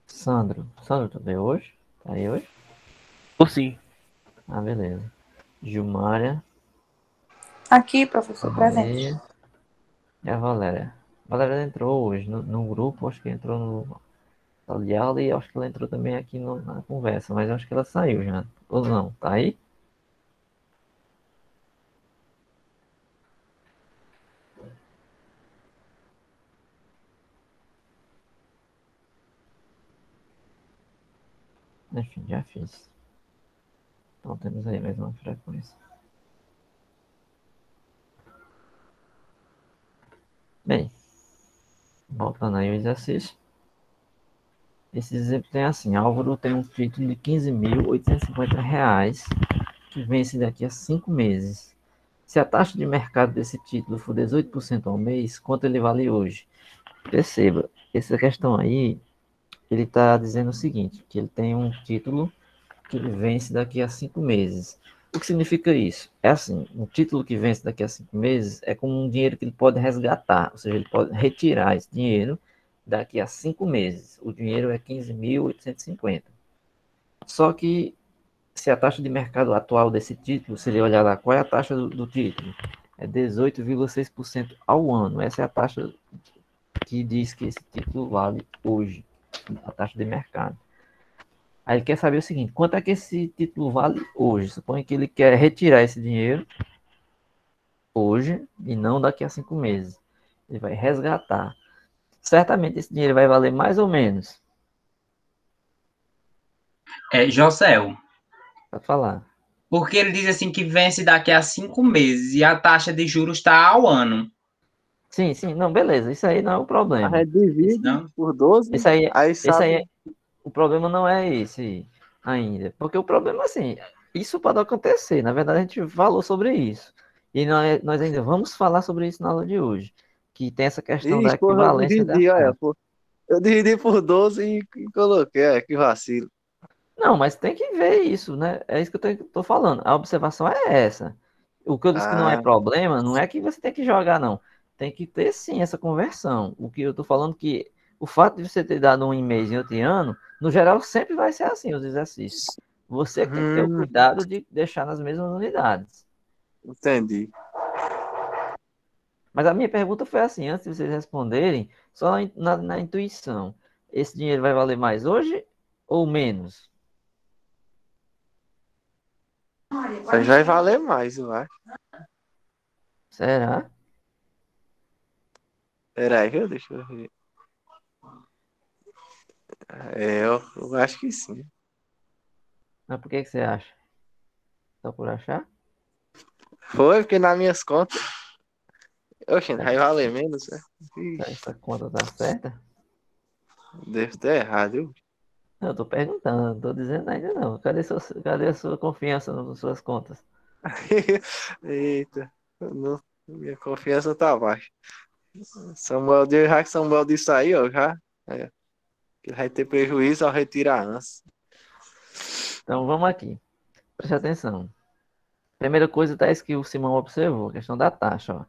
Sandro. Sandro, tu veio hoje? Tá aí hoje? Ou sim. Ah, beleza. Gilmária, Aqui, professor, presente. Maria e a Valéria. A Valéria entrou hoje no grupo, acho que entrou no sala de aula e acho que ela entrou também aqui na conversa, mas acho que ela saiu já. Ou não, tá aí? Enfim, já fiz. Então temos aí mais uma frequência. Bem, voltando aí ao exercício. Esse exemplo tem assim, Álvaro tem um título de R$ 15.850 que vence daqui a 5 meses. Se a taxa de mercado desse título for 18% ao mês, quanto ele vale hoje? Perceba, essa questão aí, ele está dizendo o seguinte, que ele tem um título que ele vence daqui a 5 meses. O que significa isso? É assim, um título que vence daqui a 5 meses é como um dinheiro que ele pode resgatar, ou seja, ele pode retirar esse dinheiro daqui a 5 meses. O dinheiro é 15.850. Só que se a taxa de mercado atual desse título, se ele olhar lá, qual é a taxa do título? É 18,6% ao ano. Essa é a taxa que diz que esse título vale hoje, a taxa de mercado. Aí ele quer saber o seguinte, quanto é que esse título vale hoje? Suponha que ele quer retirar esse dinheiro hoje e não daqui a 5 meses. Ele vai resgatar. Certamente esse dinheiro vai valer mais ou menos. Josel, Pode falar. porque ele diz assim que vence daqui a 5 meses e a taxa de juros está ao ano. Sim, sim, não, beleza. Isso aí não é o A problema. gente divide Não? por 12, Isso aí, aí isso sabe. aí, o problema não é esse ainda. Porque o problema, assim, isso pode acontecer. Na verdade, a gente falou sobre isso. E nós ainda vamos falar sobre isso na aula de hoje. Que tem essa questão da Ixi, porra, eu equivalência das dividi, olha, taxas. pô. Eu dividi por 12 e coloquei, que vacilo. Não, mas tem que ver isso, né? É isso que eu tô falando. A observação é essa. O que eu disse que não é Ah, problema, não é que você tem que jogar, não. Tem que ter sim essa conversão. O que eu tô falando que o fato de você ter dado um e-mail em outro ano, no geral, sempre vai ser assim os exercícios. Você que tem que ter o cuidado de deixar nas mesmas unidades. entendi. Mas a minha pergunta foi assim, antes de vocês responderem, só na intuição. Esse dinheiro vai valer mais hoje ou menos? Mas vai valer mais, vai. Será? Peraí, deixa eu ver. Eu acho que sim. Mas por que você acha? Só por achar? Foi, porque nas minhas contas. Oxe, vai valer menos, né? Ixi, Essa conta tá certa? deve ter errado, viu? Eu tô perguntando, não tô dizendo ainda não. Cadê a sua confiança nas suas contas? Eita, minha confiança tá baixa. Já que Samuel disse aí, ó, já. É, que vai ter prejuízo ao retirar antes. Então vamos aqui. Preste atenção. Primeira coisa tá isso que o Simão observou, a questão da taxa. Ó.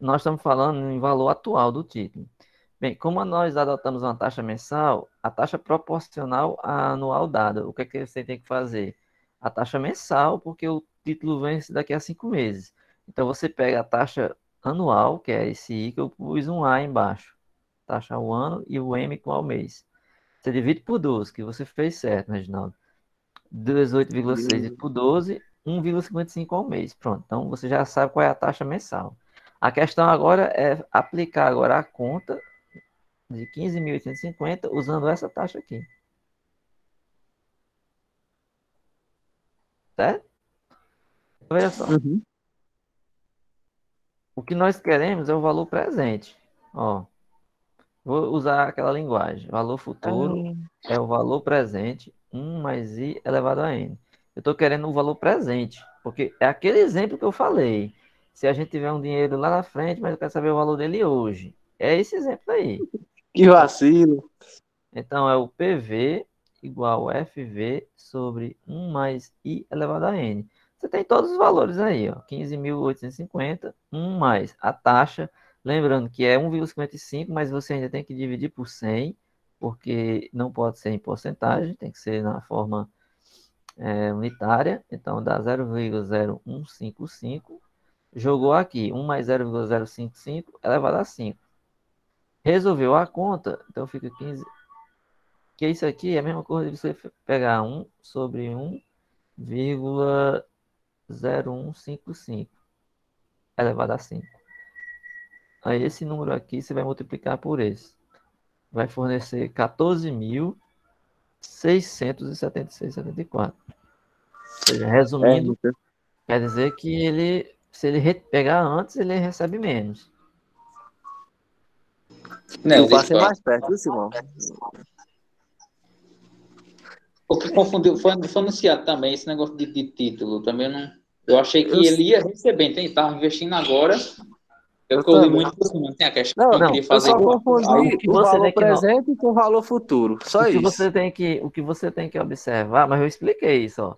Nós estamos falando em valor atual do título. Bem, como nós adotamos uma taxa mensal, a taxa proporcional à anual dada. O que é que você tem que fazer? A taxa mensal, porque o título vence daqui a 5 meses. Então você pega a taxa anual, que é esse I que eu pus um A embaixo. Taxa ao ano e o M com ao mês. Você divide por 12, que você fez certo, Reginaldo. 18,6 por 12, 1,55 ao mês. Pronto, então você já sabe qual é a taxa mensal. A questão agora é aplicar agora a conta de 15.850 usando essa taxa aqui. Certo? Veja só. Uhum. O que nós queremos é o valor presente. Ó, vou usar aquela linguagem. Valor futuro é o valor presente, 1 mais i elevado a n. Eu estou querendo o valor presente, porque é aquele exemplo que eu falei. Se a gente tiver um dinheiro lá na frente, mas eu quero saber o valor dele hoje. É esse exemplo aí. Que vacilo. Então, é o PV igual FV sobre 1 mais I elevado a N. Você tem todos os valores aí, ó. 15.850, 1 mais a taxa. Lembrando que é 1,55, mas você ainda tem que dividir por 100, porque não pode ser em porcentagem, tem que ser na forma unitária, então dá 0,0155. Jogou aqui, 1 mais 0,055 elevado a 5. Resolveu a conta, então fica 15. Que isso aqui é a mesma coisa de você pegar 1 sobre 1,0155 elevado a 5. Aí esse número aqui você vai multiplicar por esse. Vai fornecer 14.676,74. Ou seja, resumindo, quer dizer que ele, se ele pegar antes, ele recebe menos. Eu passei mais perto, viu, Simão? O que confundiu foi anunciado também esse negócio de título. Também não. Eu achei que ele ia receber, então ele estava investindo agora. Eu ouvi muito por cima, tem a questão. Não, Queria fazer eu só confundi o valor presente com o valor futuro. Só isso. O que você tem que observar, mas eu expliquei isso, ó.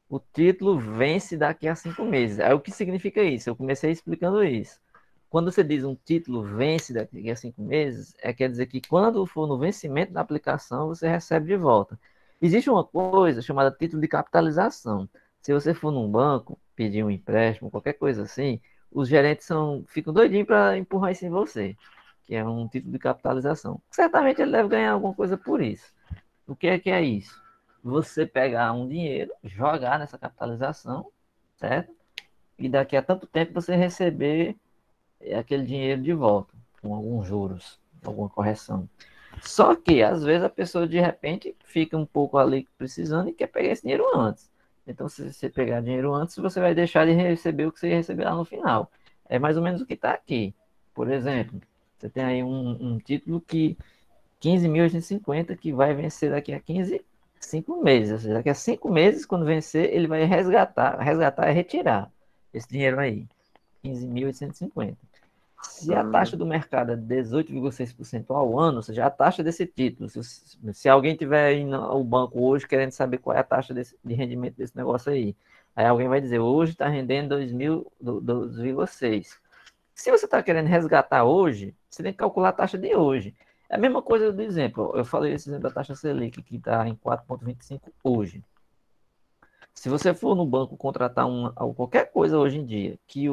O título vence daqui a 5 meses. Aí o que significa isso? Eu comecei explicando isso. Quando você diz um título vence daqui a 5 meses, quer dizer que quando for no vencimento da aplicação, você recebe de volta. Existe uma coisa chamada título de capitalização. Se você for num banco, pedir um empréstimo, qualquer coisa assim, os gerentes ficam doidinhos para empurrar isso em você, que é um título de capitalização. Certamente ele deve ganhar alguma coisa por isso. O que é isso? Você pegar um dinheiro, jogar nessa capitalização, certo? E daqui a tanto tempo você receber aquele dinheiro de volta, com alguns juros, alguma correção. Só que, às vezes, a pessoa, de repente, fica um pouco ali precisando e quer pegar esse dinheiro antes. Então, se você pegar dinheiro antes, você vai deixar de receber o que você ia receber lá no final. É mais ou menos o que está aqui. Por exemplo, você tem aí um título que 15.850 que vai vencer daqui a 5 meses. Ou seja, daqui a 5 meses, quando vencer, ele vai resgatar. Resgatar é retirar esse dinheiro aí. 15.850. Se a taxa do mercado é 18,6% ao ano, ou seja, a taxa desse título, se alguém tiver aí no banco hoje querendo saber qual é a taxa de rendimento desse negócio aí alguém vai dizer, hoje está rendendo 2,6%. Se você está querendo resgatar hoje, você tem que calcular a taxa de hoje. É a mesma coisa do exemplo, eu falei esse exemplo da taxa Selic, que está em 4,25 hoje. Se você for no banco contratar qualquer coisa hoje em dia, que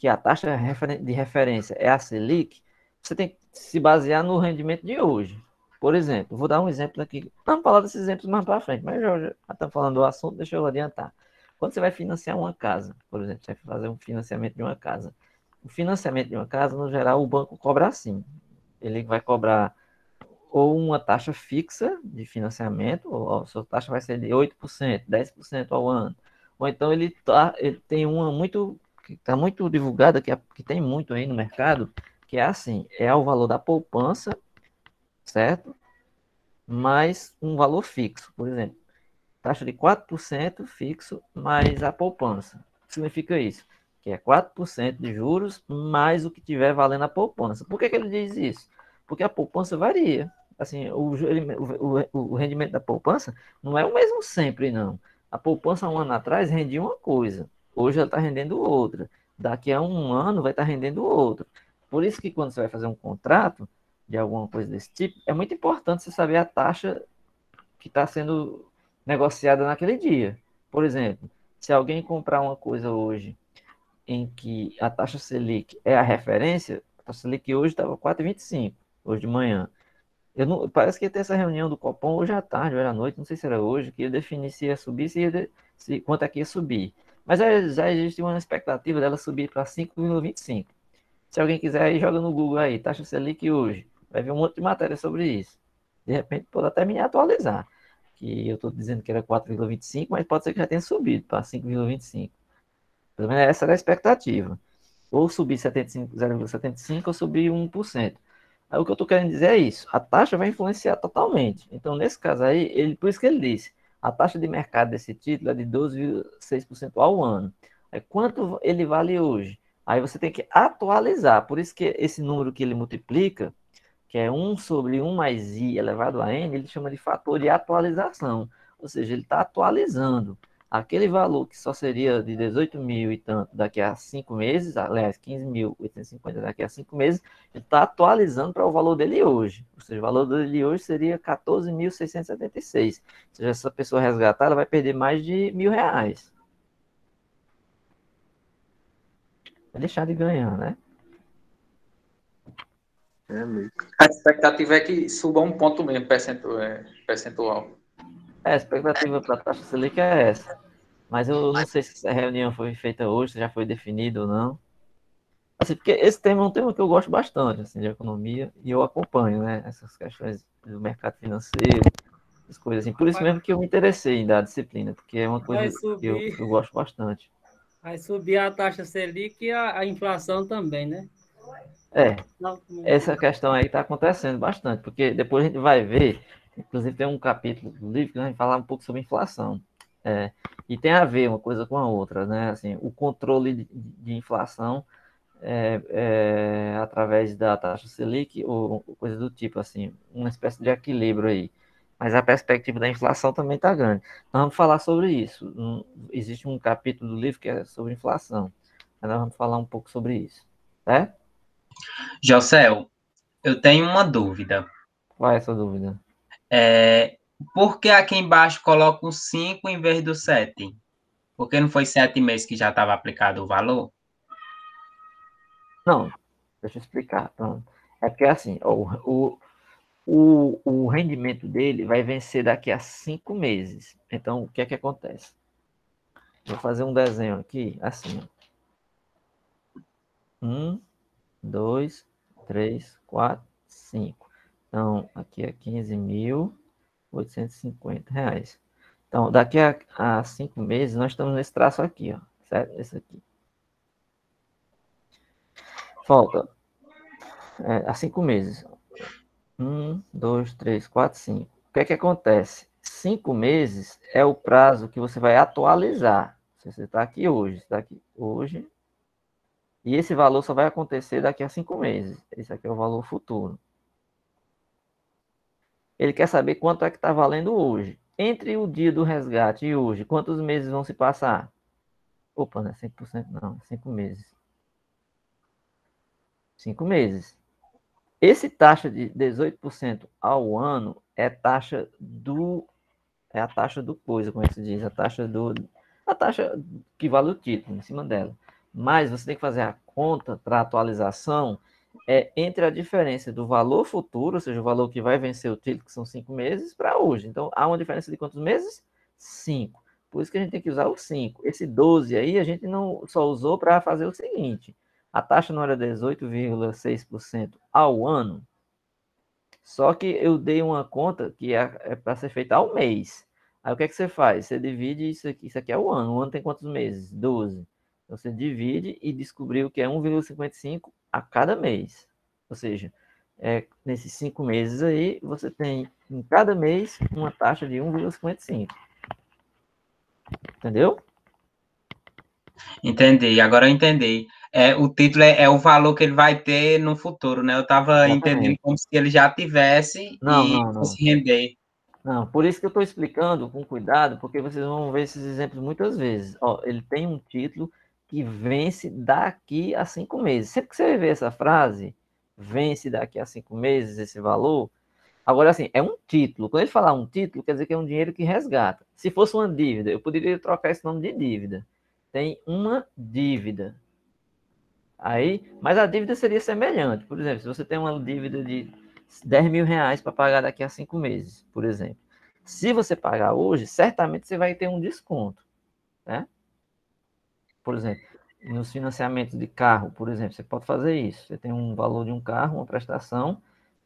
a taxa de referência é a Selic, você tem que se basear no rendimento de hoje. Por exemplo, vou dar um exemplo aqui. Vamos falar desses exemplos mais para frente, mas já estamos falando do assunto, deixa eu adiantar. Quando você vai financiar uma casa, por exemplo, você vai fazer um financiamento de uma casa. O financiamento de uma casa, no geral, o banco cobra assim. Ele vai cobrar ou uma taxa fixa de financiamento, ou a sua taxa vai ser de 8%, 10% ao ano. Ou então ele tem uma que está muito divulgada, que tem muito aí no mercado, que é assim, é o valor da poupança, certo? Mais um valor fixo, por exemplo. Taxa de 4% fixo mais a poupança. O que significa isso? Que é 4% de juros mais o que tiver valendo a poupança. Por que ele diz isso? Porque a poupança varia. Assim, o rendimento da poupança não é o mesmo sempre, não. A poupança, 1 ano atrás, rendia uma coisa. Hoje ela está rendendo outra. Daqui a 1 ano vai estar rendendo outra. Por isso que quando você vai fazer um contrato de alguma coisa desse tipo, é muito importante você saber a taxa que está sendo negociada naquele dia. Por exemplo, se alguém comprar uma coisa hoje em que a taxa Selic é a referência, a taxa Selic hoje estava 4,25, hoje de manhã. Parece que ia ter essa reunião do Copom hoje à tarde, hoje à noite, não sei se era hoje, que ia definir se ia subir, quanto é que ia subir. Mas já existe uma expectativa dela subir para 5,25. Se alguém quiser, aí joga no Google aí, taxa Selic hoje. Vai ver um monte de matéria sobre isso. De repente, pode até me atualizar. Que eu estou dizendo que era 4,25, mas pode ser que já tenha subido para 5,25. Pelo menos essa era a expectativa. Ou subir 0,75 ou subir 1%. Aí o que eu estou querendo dizer é isso. A taxa vai influenciar totalmente. Então, nesse caso aí, por isso que ele disse, a taxa de mercado desse título é de 12,6% ao ano. Aí, quanto ele vale hoje? Aí você tem que atualizar. Por isso que esse número que ele multiplica, que é 1 sobre 1 mais i elevado a n, ele chama de fator de atualização. Ou seja, ele está atualizando. aquele valor que só seria de 18 mil e tanto daqui a 5 meses, aliás, 15.850 daqui a 5 meses, ele está atualizando para o valor dele hoje. Ou seja, o valor dele hoje seria 14.676. Ou seja, essa pessoa resgatar, ela vai perder mais de R$ 1.000. Vai deixar de ganhar, né? É mesmo. A expectativa é que suba um ponto mesmo, percentual. A expectativa para a taxa Selic é essa. Mas eu não sei se essa reunião foi feita hoje, se já foi definido ou não. Assim, porque esse tema é um tema que eu gosto bastante, assim, de economia, e eu acompanho, né, essas questões do mercado financeiro, as coisas assim. Por isso mesmo que eu me interessei em dar disciplina, porque é uma coisa que eu gosto bastante. Vai subir a taxa Selic e a inflação também, né? Essa questão aí está acontecendo bastante, porque depois a gente vai ver, inclusive tem um capítulo do livro que a gente vai falar um pouco sobre inflação. E tem a ver uma coisa com a outra, né? Assim, o controle de inflação através da taxa Selic ou coisa do tipo, assim, uma espécie de equilíbrio aí. Mas a perspectiva da inflação também está grande. Nós vamos falar sobre isso. Existe um capítulo do livro que é sobre inflação. Mas nós vamos falar um pouco sobre isso. Certo? José, eu tenho uma dúvida. Qual é essa dúvida? Por que aqui embaixo coloca o 5 em vez do 7? Porque não foi 7 meses que já estava aplicado o valor? Não, deixa eu explicar. Então, é porque assim, o rendimento dele vai vencer daqui a 5 meses. Então, o que é que acontece? Vou fazer um desenho aqui, assim. 1, 2, 3, 4, 5. Então, aqui é R$ 15.850. Então, daqui a 5 meses, nós estamos nesse traço aqui, ó, certo? Esse aqui. Falta há 5 meses. 1, 2, 3, 4, 5. O que é que acontece? 5 meses é o prazo que você vai atualizar. Se você está aqui hoje, está aqui hoje. E esse valor só vai acontecer daqui a 5 meses. Esse aqui é o valor futuro. Ele quer saber quanto é que está valendo hoje. Entre o dia do resgate e hoje, quantos meses vão se passar? Opa, não é 100% não, 5 meses. 5 meses. Esse taxa de 18% ao ano é a taxa do coisa, como é que se diz, a taxa que vale o título em cima dela. Mas você tem que fazer a conta para atualização entre a diferença do valor futuro, ou seja, o valor que vai vencer o título, que são 5 meses, para hoje. Então, há uma diferença de quantos meses? 5. Por isso que a gente tem que usar o 5. Esse 12 aí, a gente não só usou para fazer o seguinte: a taxa não era 18,6% ao ano, só que eu dei uma conta que é para ser feita ao mês. Aí o que é que você faz? Você divide isso aqui é o ano. O ano tem quantos meses? 12. Então, você divide e descobriu que é 1,55 a cada mês. Ou seja, nesses 5 meses aí, você tem em cada mês uma taxa de 1,55. Entendeu? Entendi, agora eu entendi. O título é o valor que ele vai ter no futuro, né? Eu estava entendendo Exatamente. como se ele já tivesse Não, e não, não. fosse render. Não, por isso que eu estou explicando com cuidado, porque vocês vão ver esses exemplos muitas vezes. Ó, ele tem um título que vence daqui a 5 meses. Sempre que você vê essa frase, vence daqui a 5 meses esse valor. Agora, assim, é um título. Quando ele falar um título, quer dizer que é um dinheiro que resgata. Se fosse uma dívida, eu poderia trocar esse nome de dívida. Tem uma dívida. Aí, mas a dívida seria semelhante. Por exemplo, se você tem uma dívida de R$ 10.000 para pagar daqui a 5 meses, por exemplo. Se você pagar hoje, certamente você vai ter um desconto, né? Por exemplo, nos financiamentos de carro, por exemplo, você pode fazer isso. Você tem um valor de um carro, uma prestação,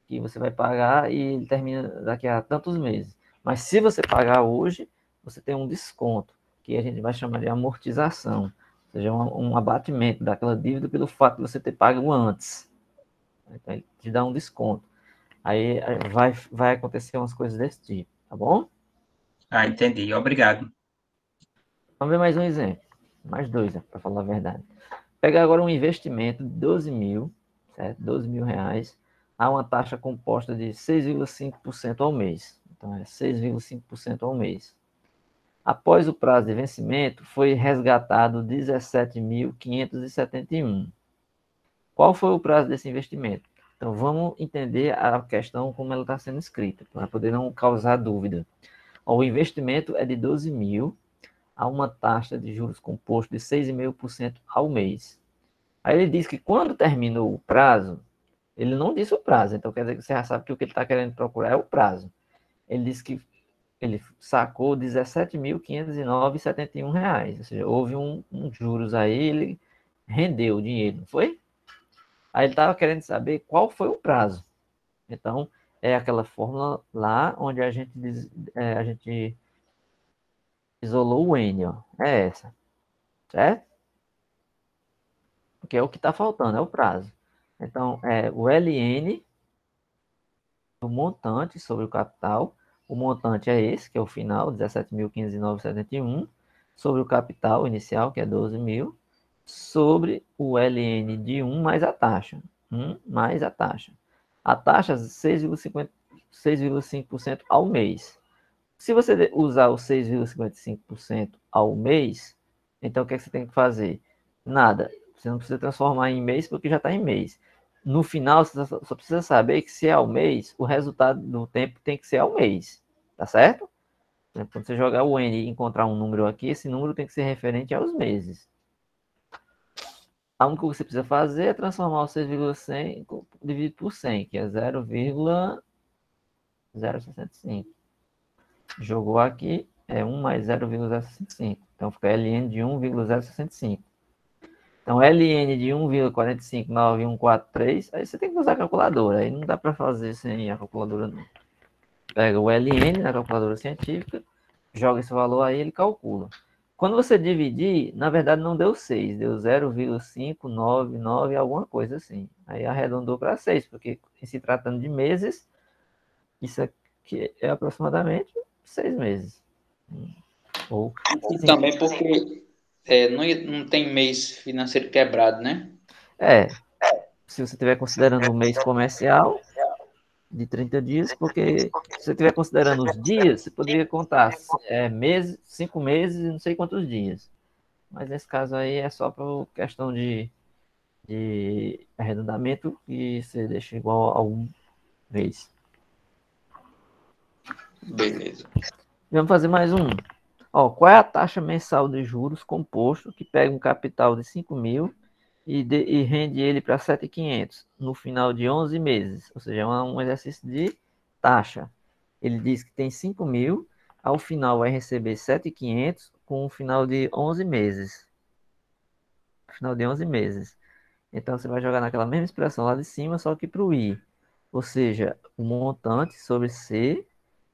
que você vai pagar e ele termina daqui a tantos meses. Mas se você pagar hoje, você tem um desconto, que a gente vai chamar de amortização. Ou seja, um abatimento daquela dívida pelo fato de você ter pago antes. Então, ele te dá um desconto. Aí vai acontecer umas coisas desse tipo, tá bom? Entendi. Obrigado. Vamos ver mais um exemplo. Mais dois, para falar a verdade. Pegar agora um investimento de 12 mil, certo? 12 mil reais, a uma taxa composta de 6,5% ao mês. Então, é 6,5% ao mês. Após o prazo de vencimento, foi resgatado 17.571. Qual foi o prazo desse investimento? Então, vamos entender a questão como ela está sendo escrita, para poder não causar dúvida. O investimento é de 12 mil a uma taxa de juros composto de 6,5% ao mês. Aí ele diz que quando terminou o prazo, ele não disse o prazo, então quer dizer que você já sabe que o que ele está querendo procurar é o prazo. Ele disse que ele sacou R$ 17.509,71, ou seja, houve um juros aí, ele rendeu o dinheiro, não foi? Aí ele estava querendo saber qual foi o prazo. Então, é aquela fórmula lá onde a gente isolou o N, ó. É essa, certo? Porque é o que está faltando, é o prazo. Então, o LN, o montante sobre o capital. O montante é esse, que é o final, 17.509,71, sobre o capital inicial, que é 12 mil, sobre o LN de 1 mais a taxa. 1 mais a taxa. A taxa é 6,5% ao mês. Se você usar os 6,55% ao mês, então o que é que você tem que fazer? Nada. Você não precisa transformar em mês porque já está em mês. No final, você só precisa saber que se é ao mês, o resultado do tempo tem que ser ao mês. Tá certo? Quando você jogar o N e encontrar um número aqui, esse número tem que ser referente aos meses. A única coisa que você precisa fazer é transformar o 6,100 dividido por 100, que é 0,065. Jogou aqui, é 1 mais 0,065. Então fica LN de 1,065. Então LN de 1,459,143, aí você tem que usar a calculadora. Aí não dá para fazer sem a calculadora não. Pega o LN na calculadora científica, joga esse valor aí, ele calcula. Quando você dividir, na verdade não deu 6, deu 0,599, alguma coisa assim. Aí arredondou para 6, porque em se tratando de meses, isso aqui é aproximadamente 6 meses. Ou E também porque não tem mês financeiro quebrado, né? Se você estiver considerando o mês comercial de 30 dias, porque se você estiver considerando os dias, você poderia contar 5 meses e não sei quantos dias. Mas nesse caso aí é só por questão de arredondamento e você deixa igual a 1 mês. Beleza. Vamos fazer mais um. Qual é a taxa mensal de juros composto que pega um capital de 5 mil e rende ele para 7.500 no final de 11 meses? Ou seja, é um exercício de taxa. Ele diz que tem 5 mil, ao final vai receber 7.500 com um final de 11 meses. Final de 11 meses. Então você vai jogar naquela mesma expressão lá de cima, só que para o I. Ou seja, o montante sobre C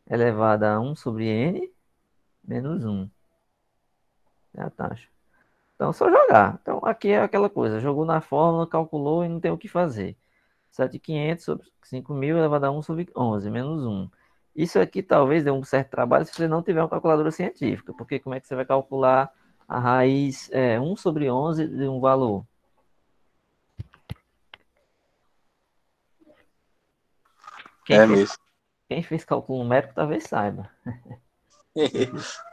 elevado a 1 sobre N menos 1. É a taxa. Então, só jogar. Então, aqui é aquela coisa. Jogou na fórmula, calculou e não tem o que fazer. 7.500 sobre 5 mil elevado a 1 sobre 11, menos 1. Isso aqui talvez dê um certo trabalho se você não tiver uma calculadora científica. Porque como é que você vai calcular a raiz 1 sobre 11 de um valor? Quem fez cálculo numérico talvez saiba.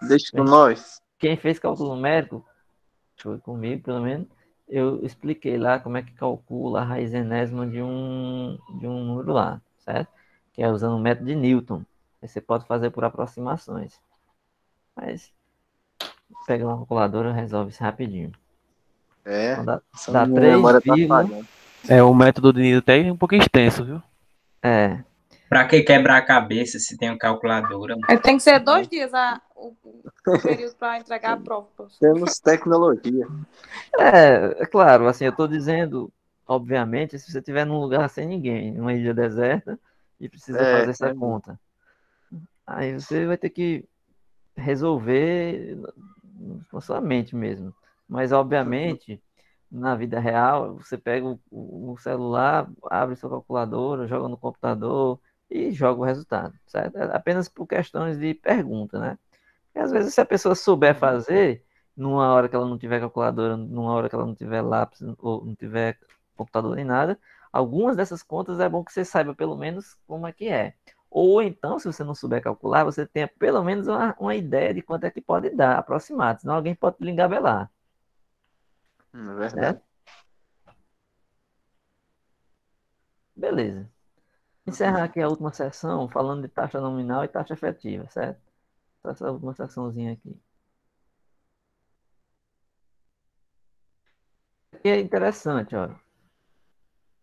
Deixa com nós. Quem fez cálculo numérico, foi comigo pelo menos, eu expliquei lá como é que calcula a raiz enésima de um número lá, certo? Que é usando o método de Newton. Aí você pode fazer por aproximações. Mas pega uma calculadora e resolve isso rapidinho. Então dá 3, o método de Newton é um pouco extenso, viu? Pra que quebrar a cabeça se tem uma calculadora? Tem que ser 2 dias o período para entregar a prova. Temos tecnologia. É claro, assim, eu estou dizendo, obviamente, se você estiver num lugar sem ninguém, numa ilha deserta, e precisa fazer essa conta. Aí você vai ter que resolver com sua mente mesmo. Mas, obviamente, na vida real, você pega o celular, abre sua calculadora, joga no computador e joga o resultado, certo? É apenas por questões de pergunta, né? E às vezes, se a pessoa souber fazer, numa hora que ela não tiver calculadora, numa hora que ela não tiver lápis, ou não tiver computador nem nada, algumas dessas contas é bom que você saiba pelo menos como é que é. Ou então, se você não souber calcular, você tenha pelo menos uma ideia de quanto é que pode dar, aproximado, senão alguém pode lhe engabelar, É verdade. certo? Beleza. Encerrar aqui a última sessão falando de taxa nominal e taxa efetiva, certo? Essa última sessãozinha aqui. Aqui é interessante, olha.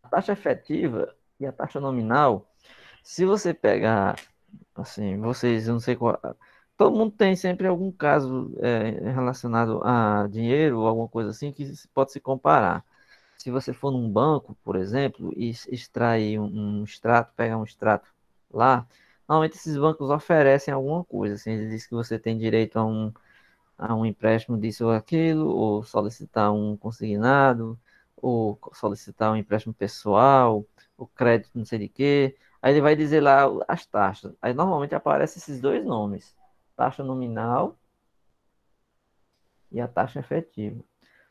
A taxa efetiva e a taxa nominal, se você pegar, assim, vocês, eu não sei qual. Todo mundo tem sempre algum caso relacionado a dinheiro ou alguma coisa assim que pode se comparar. Se você for num banco, por exemplo, e extrair um extrato, pegar um extrato lá, normalmente esses bancos oferecem alguma coisa. Assim, eles dizem que você tem direito a um empréstimo disso ou aquilo, ou solicitar um consignado, ou solicitar um empréstimo pessoal, o crédito não sei de quê. Aí ele vai dizer lá as taxas. Aí normalmente aparecem esses dois nomes: taxa nominal e a taxa efetiva.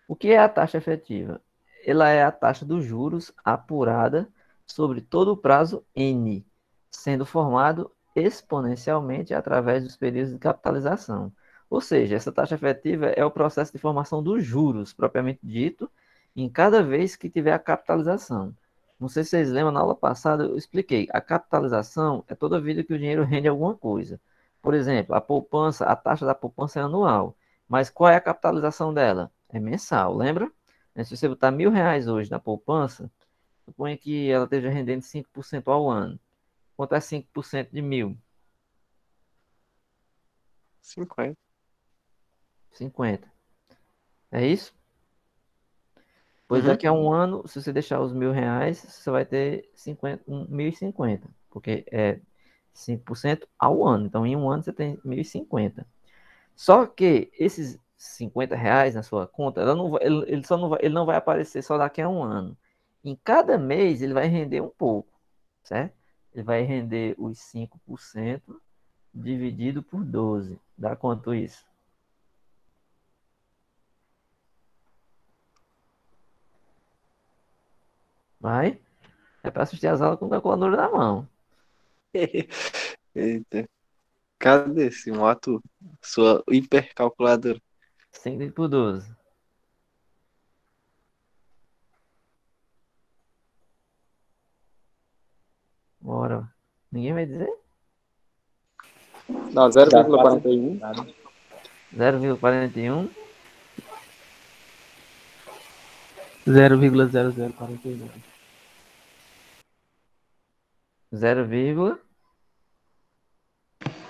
O que é a taxa efetiva? Ela é a taxa dos juros apurada sobre todo o prazo N, sendo formado exponencialmente através dos períodos de capitalização. Ou seja, essa taxa efetiva é o processo de formação dos juros, propriamente dito, em cada vez que tiver a capitalização. Não sei se vocês lembram, na aula passada eu expliquei. A capitalização é toda vida que o dinheiro rende alguma coisa. Por exemplo, a poupança, a taxa da poupança é anual. Mas qual é a capitalização dela? É mensal, lembra? Se você botar R$ 1.000 hoje na poupança, suponha que ela esteja rendendo 5% ao ano. Quanto é 5% de 1.000? 50. 50. É isso? Pois Uhum. daqui a um ano, se você deixar os R$ 1.000, você vai ter 1.050, porque é 5% ao ano. Então, em um ano, você tem 1.050. Só que esses R$ 50 na sua conta, ela não vai, ele não vai aparecer só daqui a um ano. Em cada mês ele vai render um pouco, certo? Ele vai render os 5% dividido por 12. Dá quanto isso? Vai? É para assistir as aulas com o calculador na mão. Eita. Cadê esse moto? Sua hipercalculadora. 5 dividido por 12. Bora. Ninguém vai dizer? Não, Dá quase 0,41. 0,41. 0,0049. 0,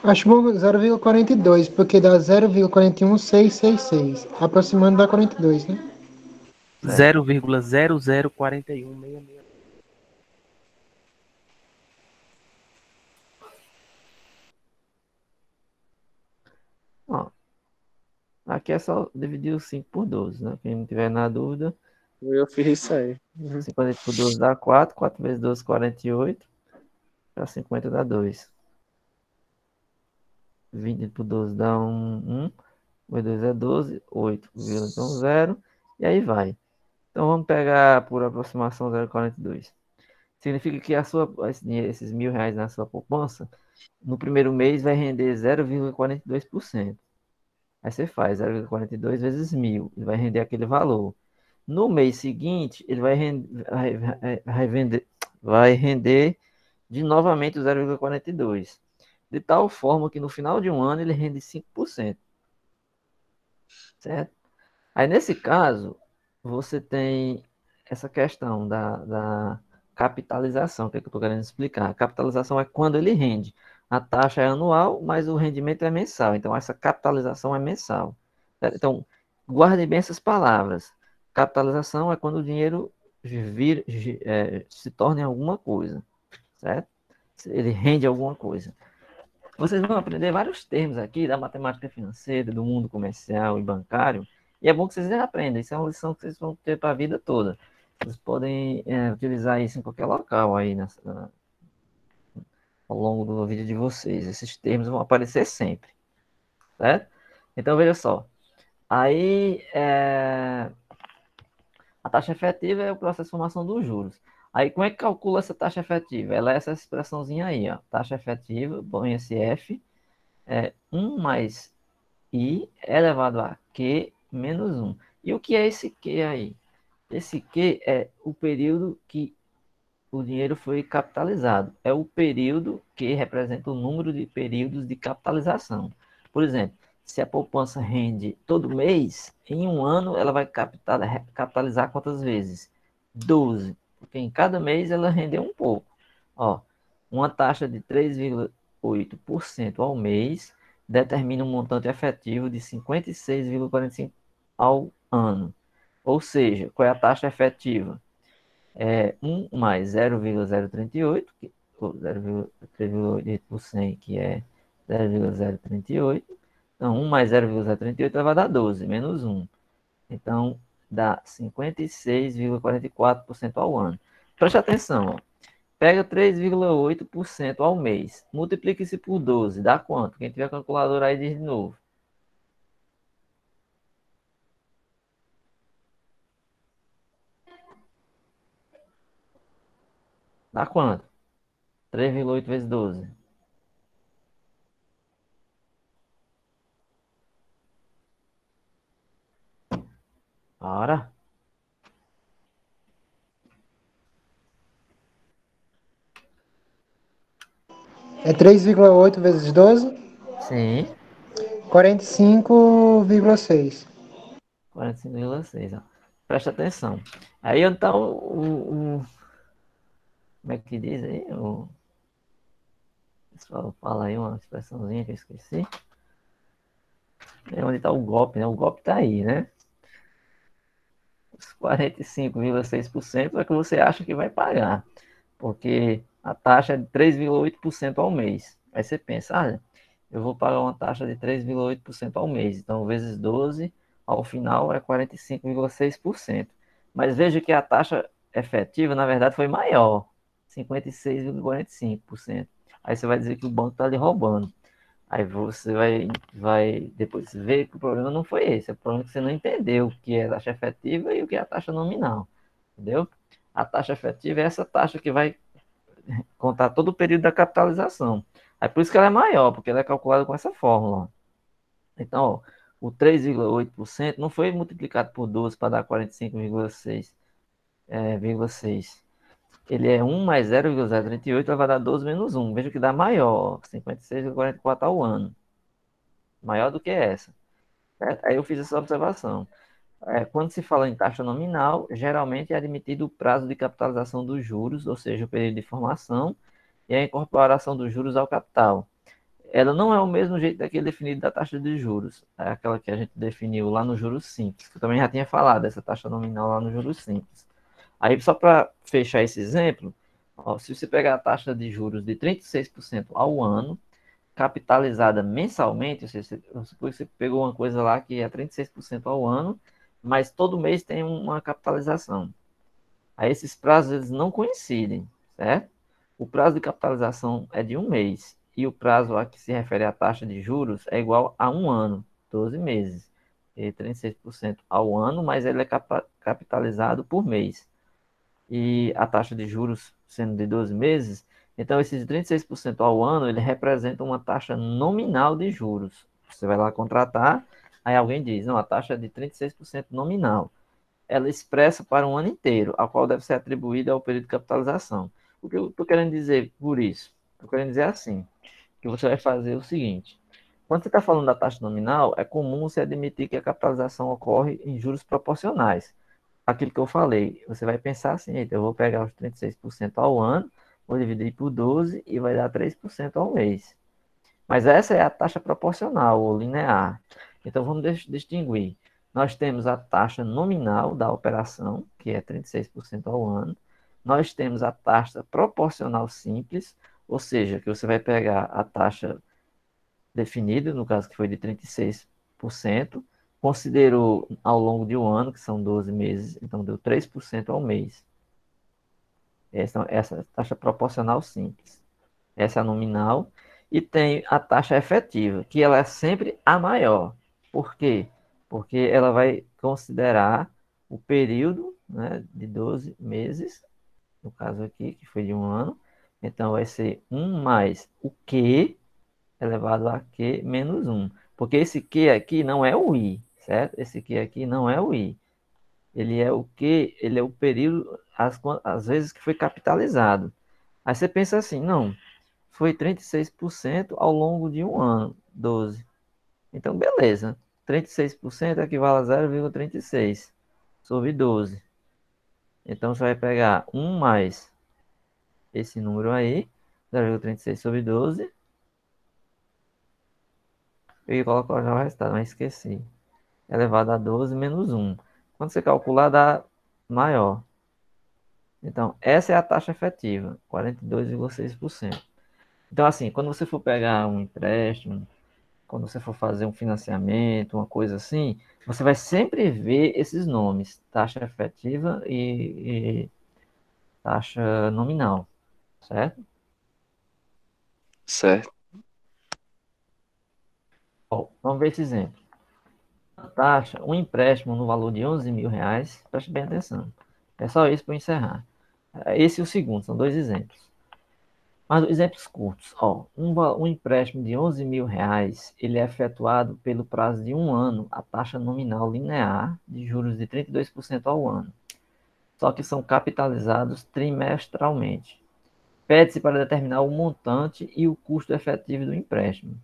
Acho bom 0,42, porque dá 0,41666. Aproximando dá 42, né? certo. 0,004166. Ó, aqui é só dividir os 5 por 12, né? Quem não tiver na dúvida, Eu fiz isso aí. Uhum. 50 por 12 dá 4. 4 vezes 12, 48. Para 50 dá 2. 20 por 12 dá 1. 2 é 12. 8, então 0. E aí vai. Então vamos pegar por aproximação 0,42. Significa que esses R$ 1.000 na sua poupança, no primeiro mês vai render 0,42%. Aí você faz 0,42 vezes 1.000. Ele vai render aquele valor. No mês seguinte, ele vai render de novamente o 0,42. De tal forma que no final de um ano ele rende 5%. Certo? Aí nesse caso, você tem essa questão da capitalização, que é que eu estou querendo explicar. A capitalização é quando ele rende. A taxa é anual, mas o rendimento é mensal. Então essa capitalização é mensal. Certo? Então, guarde bem essas palavras. Capitalização é quando o dinheiro se torna em alguma coisa, certo? Ele rende alguma coisa. Vocês vão aprender vários termos aqui da matemática financeira, do mundo comercial e bancário, e é bom que vocês aprendam. Isso é uma lição que vocês vão ter para a vida toda. Vocês podem utilizar isso em qualquer local aí ao longo do vídeo de vocês. Esses termos vão aparecer sempre, certo? Então veja só. Aí a taxa efetiva é o processo de formação dos juros. Aí, como é que calcula essa taxa efetiva? Ela é essa expressãozinha aí, ó. Taxa efetiva, põe esse F, é 1 mais I elevado a Q menos 1. E o que é esse Q aí? Esse Q é o período que o dinheiro foi capitalizado. É o período que representa o número de períodos de capitalização. Por exemplo, se a poupança rende todo mês, em um ano ela vai capitalizar quantas vezes? 12. Porque em cada mês ela rendeu um pouco. Ó, uma taxa de 3,8% ao mês determina um montante efetivo de 56,45 ao ano. Ou seja, qual é a taxa efetiva? 1 mais 0,038, ou 0,3,8%, que é 0,038. Então, 1 mais 0,038 vai dar 12, menos 1. Então, dá 56,44% ao ano. Preste atenção, ó. Pega 3,8% ao mês. Multiplica isso por 12. Dá quanto? Quem tiver calculadora aí diz de novo. Dá quanto? 3,8 vezes 12. Ora. É 3,8 vezes 12? Sim. 45,6. 45,6. Ó. Presta atenção. Aí então, como é que diz aí? O pessoal fala aí uma expressãozinha que eu esqueci. É onde está o golpe, né? O golpe está aí, né? Os 45,6% é que você acha que vai pagar. Porque a taxa é de 3,8% ao mês. Aí você pensa, eu vou pagar uma taxa de 3,8% ao mês. Então, vezes 12, ao final é 45,6%. Mas veja que a taxa efetiva, na verdade, foi maior, 56,45%. Aí você vai dizer que o banco está lhe roubando. Aí você vai depois ver que o problema não foi esse. O problema é que você não entendeu o que é a taxa efetiva e o que é a taxa nominal. Entendeu? A taxa efetiva é essa taxa que vai contar todo o período da capitalização. É por isso que ela é maior, porque ela é calculada com essa fórmula. Então, ó, o 3,8% não foi multiplicado por 12 para dar 45,6. Ele é 1 mais 0,038, ela vai dar 12 menos 1. Veja que dá maior, 56,44 ao ano. Maior do que essa. Certo? Aí eu fiz essa observação. Quando se fala em taxa nominal, geralmente é admitido o prazo de capitalização dos juros, ou seja, o período de formação, e a incorporação dos juros ao capital. Ela não é o mesmo jeito daquele definido da taxa de juros, é aquela que a gente definiu lá no juros simples, que eu também já tinha falado, essa taxa nominal lá no juros simples. Aí, só para fechar esse exemplo, ó, se você pegar a taxa de juros de 36% ao ano, capitalizada mensalmente, ou seja, você pegou uma coisa lá que é 36% ao ano, mas todo mês tem uma capitalização. Aí esses prazos eles não coincidem, certo? O prazo de capitalização é de um mês e o prazo a que se refere à taxa de juros é igual a um ano, 12 meses. E 36% ao ano, mas ele é capitalizado por mês. E a taxa de juros sendo de 12 meses, então esses 36% ao ano, ele representa uma taxa nominal de juros. Você vai lá contratar, aí alguém diz, não, a taxa é de 36% nominal. Ela expressa para um ano inteiro, a qual deve ser atribuída ao período de capitalização. O que eu estou querendo dizer por isso? Estou querendo dizer assim, que você vai fazer o seguinte, quando você está falando da taxa nominal, é comum você admitir que a capitalização ocorre em juros proporcionais. Aquilo que eu falei, você vai pensar assim, eita, eu vou pegar os 36% ao ano, vou dividir por 12 e vai dar 3% ao mês. Mas essa é a taxa proporcional ou linear. Então vamos distinguir. Nós temos a taxa nominal da operação, que é 36% ao ano. Nós temos a taxa proporcional simples, ou seja, que você vai pegar a taxa definida, no caso que foi de 36%, considerou ao longo de um ano, que são 12 meses, então deu 3% ao mês. Essa taxa proporcional simples. Essa é a nominal. E tem a taxa efetiva, que ela é sempre a maior. Por quê? Porque ela vai considerar o período, né, de 12 meses no caso aqui, que foi de um ano. Então, vai ser 1 mais o Q elevado a Q menos 1. Porque esse Q aqui não é o I, certo? Esse Q aqui não é o I. Ele é o Q, ele é o período, as vezes que foi capitalizado. Aí você pensa assim, não, foi 36% ao longo de um ano, 12. Então, beleza. 36% equivale a 0,36 sobre 12. Então, você vai pegar 1 mais esse número aí, 0,36 sobre 12. Eu ia colocar já o resultado, mas esqueci. Elevado a 12 menos 1. Quando você calcular, dá maior. Então, essa é a taxa efetiva, 42,6%. Então, assim, quando você for pegar um empréstimo, quando você for fazer um financiamento, uma coisa assim, você vai sempre ver esses nomes, taxa efetiva e taxa nominal, certo? Certo. Bom, vamos ver esse exemplo. A taxa, um empréstimo no valor de 11 mil reais, preste bem atenção. É só isso para encerrar. Esse e o segundo, são dois exemplos. Mas exemplos curtos. Ó, um empréstimo de 11 mil reais, ele é efetuado pelo prazo de um ano, a taxa nominal linear de juros de 32% ao ano. Só que são capitalizados trimestralmente. Pede-se para determinar o montante e o custo efetivo do empréstimo.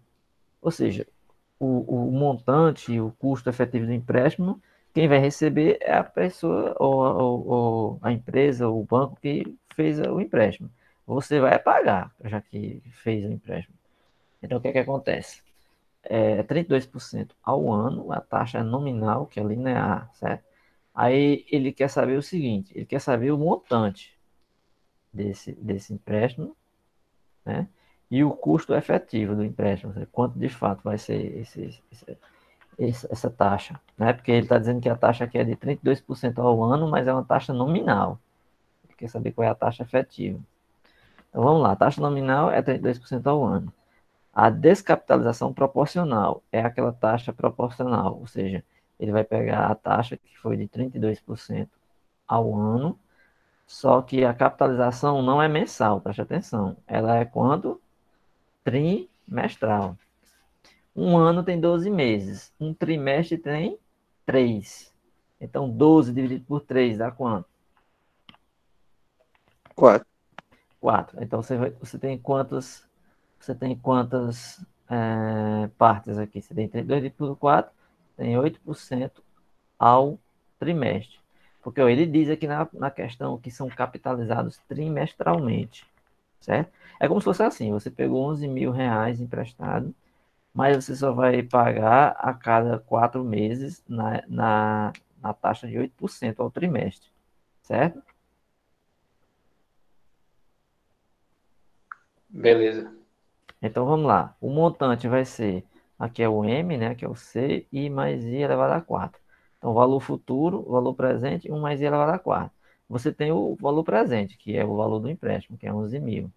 Ou seja, o montante e o custo efetivo do empréstimo, quem vai receber é a pessoa ou a empresa ou o banco que fez o empréstimo. Você vai pagar, já que fez o empréstimo. Então, o que é que acontece? É 32% ao ano, a taxa nominal, que é linear, certo? Aí ele quer saber o seguinte, ele quer saber o montante desse empréstimo, né? E o custo efetivo do empréstimo, ou seja, quanto de fato vai ser essa taxa, né? Porque ele está dizendo que a taxa aqui é de 32% ao ano, mas é uma taxa nominal. Ele quer saber qual é a taxa efetiva. Então vamos lá, a taxa nominal é 32% ao ano. A descapitalização proporcional é aquela taxa proporcional, ou seja, ele vai pegar a taxa que foi de 32% ao ano, só que a capitalização não é mensal, preste atenção. Ela é quanto? Trimestral. Um ano tem 12 meses. Um trimestre tem 3. Então, 12 dividido por 3 dá quanto? 4. 4. Então, você tem quantas partes aqui? Você tem 2 dividido por 4, tem 8% ao trimestre. Porque ó, ele diz aqui na questão que são capitalizados trimestralmente, certo? É como se fosse assim, você pegou 11 mil reais emprestado, mas você só vai pagar a cada 4 meses na taxa de 8% ao trimestre, certo? Beleza. Então vamos lá. O montante vai ser, aqui é o M, né, que é o C, I mais I elevado a 4. Então valor futuro, valor presente, 1 mais I elevado a 4. Você tem o valor presente, que é o valor do empréstimo, que é 11 mil,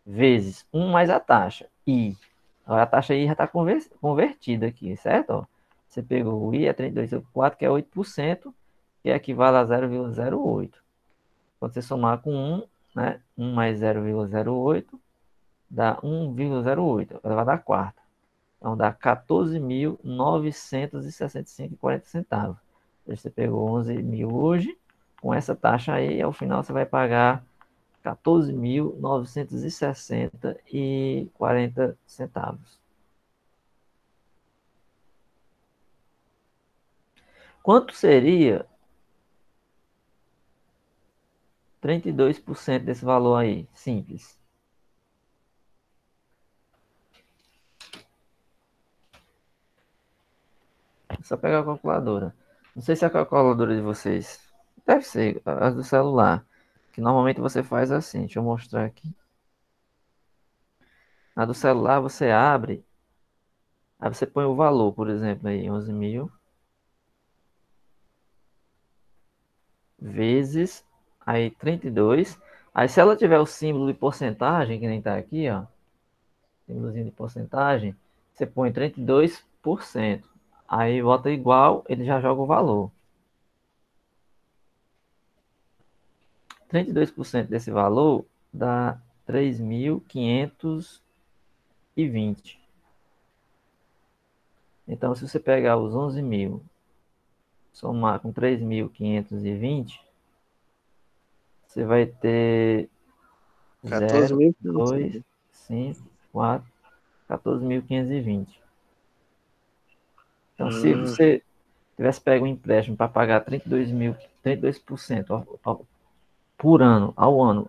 vezes 1 mais a taxa, I. Agora a taxa I já está convertida aqui, certo? Ó, você pegou o I, é 32,4, que é 8%, que equivale a 0,08. Quando você somar com 1, né, 1 mais 0,08, dá 1,08, elevado a quarta. Então dá 14.965,40 centavos. Você pegou 11 mil hoje, com essa taxa aí, ao final você vai pagar 14.960,40 centavos. Quanto seria 32% desse valor aí? Simples. É só pegar a calculadora. Não sei se a calculadora de vocês deve ser as do celular, que normalmente você faz assim. Deixa eu mostrar aqui. A do celular você abre, aí você põe o valor, por exemplo, aí 11 mil vezes aí 32. Aí se ela tiver o símbolo de porcentagem, que nem tá aqui, ó, símbolozinho de porcentagem, você põe 32%. Aí bota igual, ele já joga o valor. 32% desse valor dá 3.520. Então, se você pegar os 11.000, somar com 3.520, você vai ter 0, 2, 5, 4, 14.520. Então, se você tivesse pego um empréstimo para pagar 32% por ano, ao ano,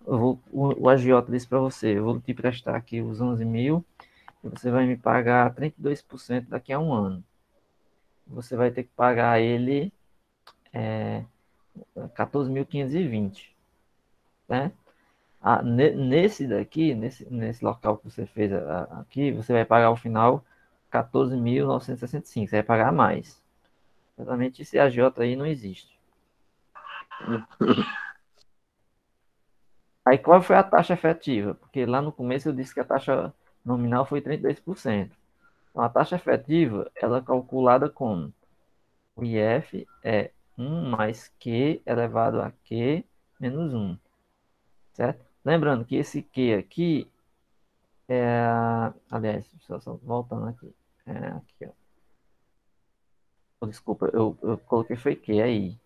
o agiota disse para você, eu vou te emprestar aqui os 11.000 e você vai me pagar 32% daqui a um ano. Você vai ter que pagar ele 14.520, né? Nesse daqui, nesse local que você fez aqui, você vai pagar ao final 14.965. Você vai pagar mais. Exatamente, esse agiota aí não existe. Aí qual foi a taxa efetiva? Porque lá no começo eu disse que a taxa nominal foi 32%. Então a taxa efetiva, ela é calculada como o IF é 1 mais Q elevado a Q menos 1. Certo? Lembrando que esse Q aqui aliás, só voltando aqui. Aqui, ó. Desculpa, eu coloquei foi Q aí.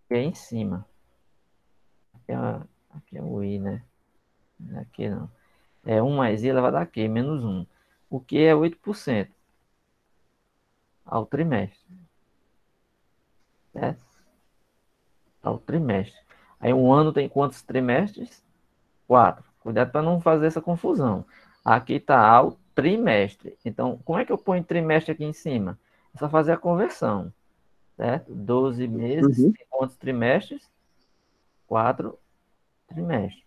Q é em cima. Aqui é o I, né? Aqui não. É 1 mais I elevado a Q menos 1. O Q é 8% ao trimestre. Certo? Ao trimestre. Aí um ano tem quantos trimestres? 4. Cuidado para não fazer essa confusão. Aqui está ao trimestre. Então, como é que eu ponho trimestre aqui em cima? É só fazer a conversão. Certo? 12 meses, tem quantos trimestres? 4 trimestres.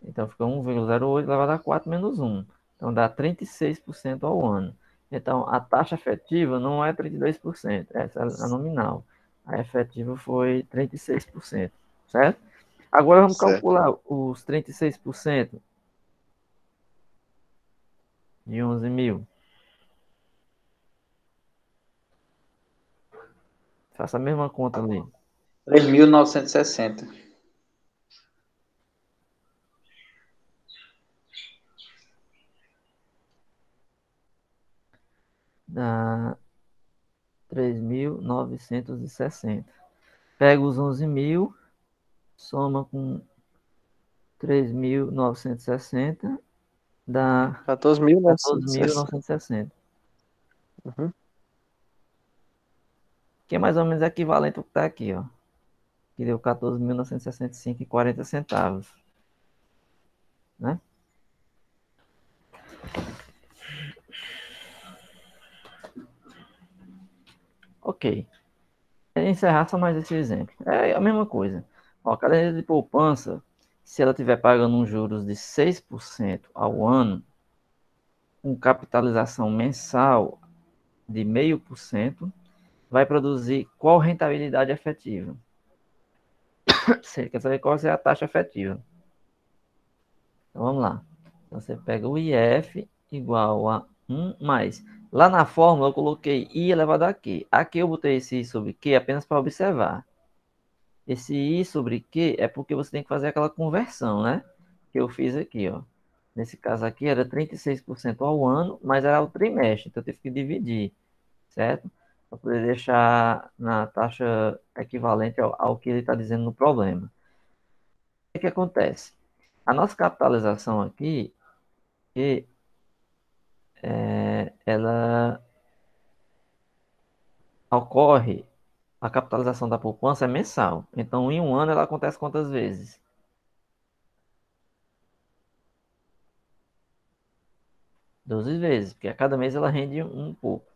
Então, fica 1,08 elevado a 4 menos 1. Então, dá 36% ao ano. Então, a taxa efetiva não é 32%, essa é a nominal. A efetiva foi 36%, certo? Agora vamos calcular os 36% de 11.000. Faça a mesma conta ali. 3.960. Dá 3.960. Pega os 11.000, soma com 3.960, dá 14.960. Uhum. Que é mais ou menos equivalente ao que está aqui, ó. Que deu 14.965,40 centavos. Né? Ok. Encerrar só mais esse exemplo. É a mesma coisa. Ó, a caderneta de poupança, se ela estiver pagando uns juros de 6% ao ano, com capitalização mensal de 0,5%, vai produzir qual rentabilidade efetiva? Você quer saber qual é a taxa efetiva? Então vamos lá. Então, você pega o IF igual a 1 mais. Lá na fórmula eu coloquei I elevado a Q. Aqui eu botei esse I sobre Q apenas para observar. Esse I sobre Q é porque você tem que fazer aquela conversão, né? Que eu fiz aqui, ó. Nesse caso aqui era 36% ao ano, mas era ao trimestre. Então eu tive que dividir, certo? Para poder deixar na taxa equivalente ao que ele está dizendo no problema. O que acontece? A nossa capitalização aqui, ela ocorre, a capitalização da poupança é mensal. Então, em um ano, ela acontece quantas vezes? 12 vezes, porque a cada mês ela rende um pouco.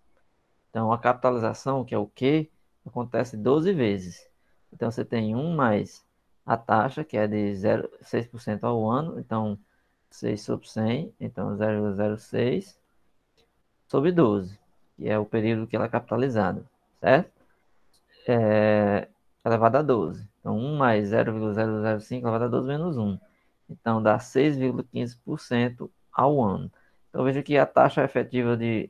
Então, a capitalização, que é o Q, acontece 12 vezes. Então, você tem 1 mais a taxa, que é de 6% ao ano. Então, 6 sobre 100, então 0,06 sobre 12, que é o período que ela é capitalizada, certo? Elevado a 12. Então, 1 mais 0,005 elevado a 12 menos 1. Então, dá 6,15% ao ano. Então, veja que a taxa efetiva de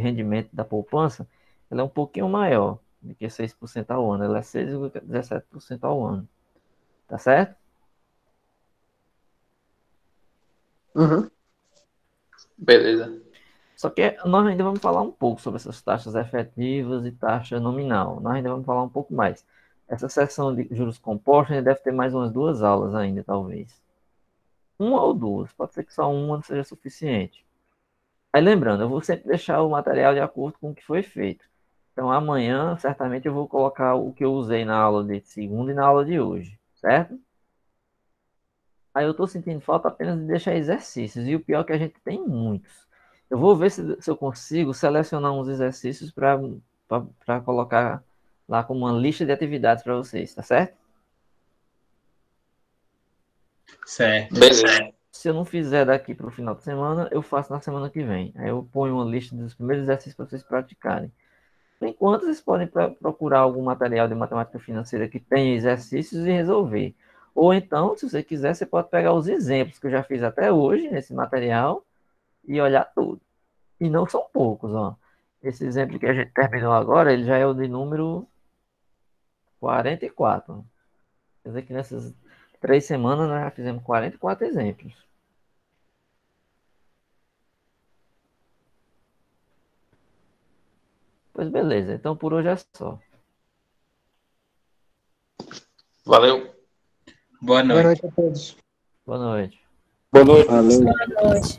rendimento da poupança ela é um pouquinho maior, do que 6% ao ano. Ela é 6,17% ao ano. Tá certo? Uhum. Beleza. Só que nós ainda vamos falar um pouco sobre essas taxas efetivas e taxa nominal. Nós ainda vamos falar um pouco mais. Essa seção de juros compostos ainda deve ter mais umas 2 aulas ainda, talvez. Uma ou duas. Pode ser que só uma não seja suficiente. Aí lembrando, eu vou sempre deixar o material de acordo com o que foi feito. Então amanhã, certamente, eu vou colocar o que eu usei na aula de segunda e na aula de hoje, certo? Aí eu estou sentindo falta apenas de deixar exercícios. E o pior é que a gente tem muitos. Eu vou ver se eu consigo selecionar uns exercícios para colocar lá como uma lista de atividades para vocês, tá certo? Certo. Beleza. Se eu não fizer daqui para o final de semana, eu faço na semana que vem. Aí eu ponho uma lista dos primeiros exercícios para vocês praticarem. Por enquanto, vocês podem procurar algum material de matemática financeira que tenha exercícios e resolver. Ou então, se você quiser, você pode pegar os exemplos que eu já fiz até hoje nesse material e olhar tudo. E não são poucos, ó. Esse exemplo que a gente terminou agora, ele já é o de número 44. Quer dizer que nessas 3 semanas nós já fizemos 44 exemplos. Pois beleza, então por hoje é só. Valeu. Boa Boa noite. noite a todos. Boa noite. Boa noite. Valeu. Boa noite.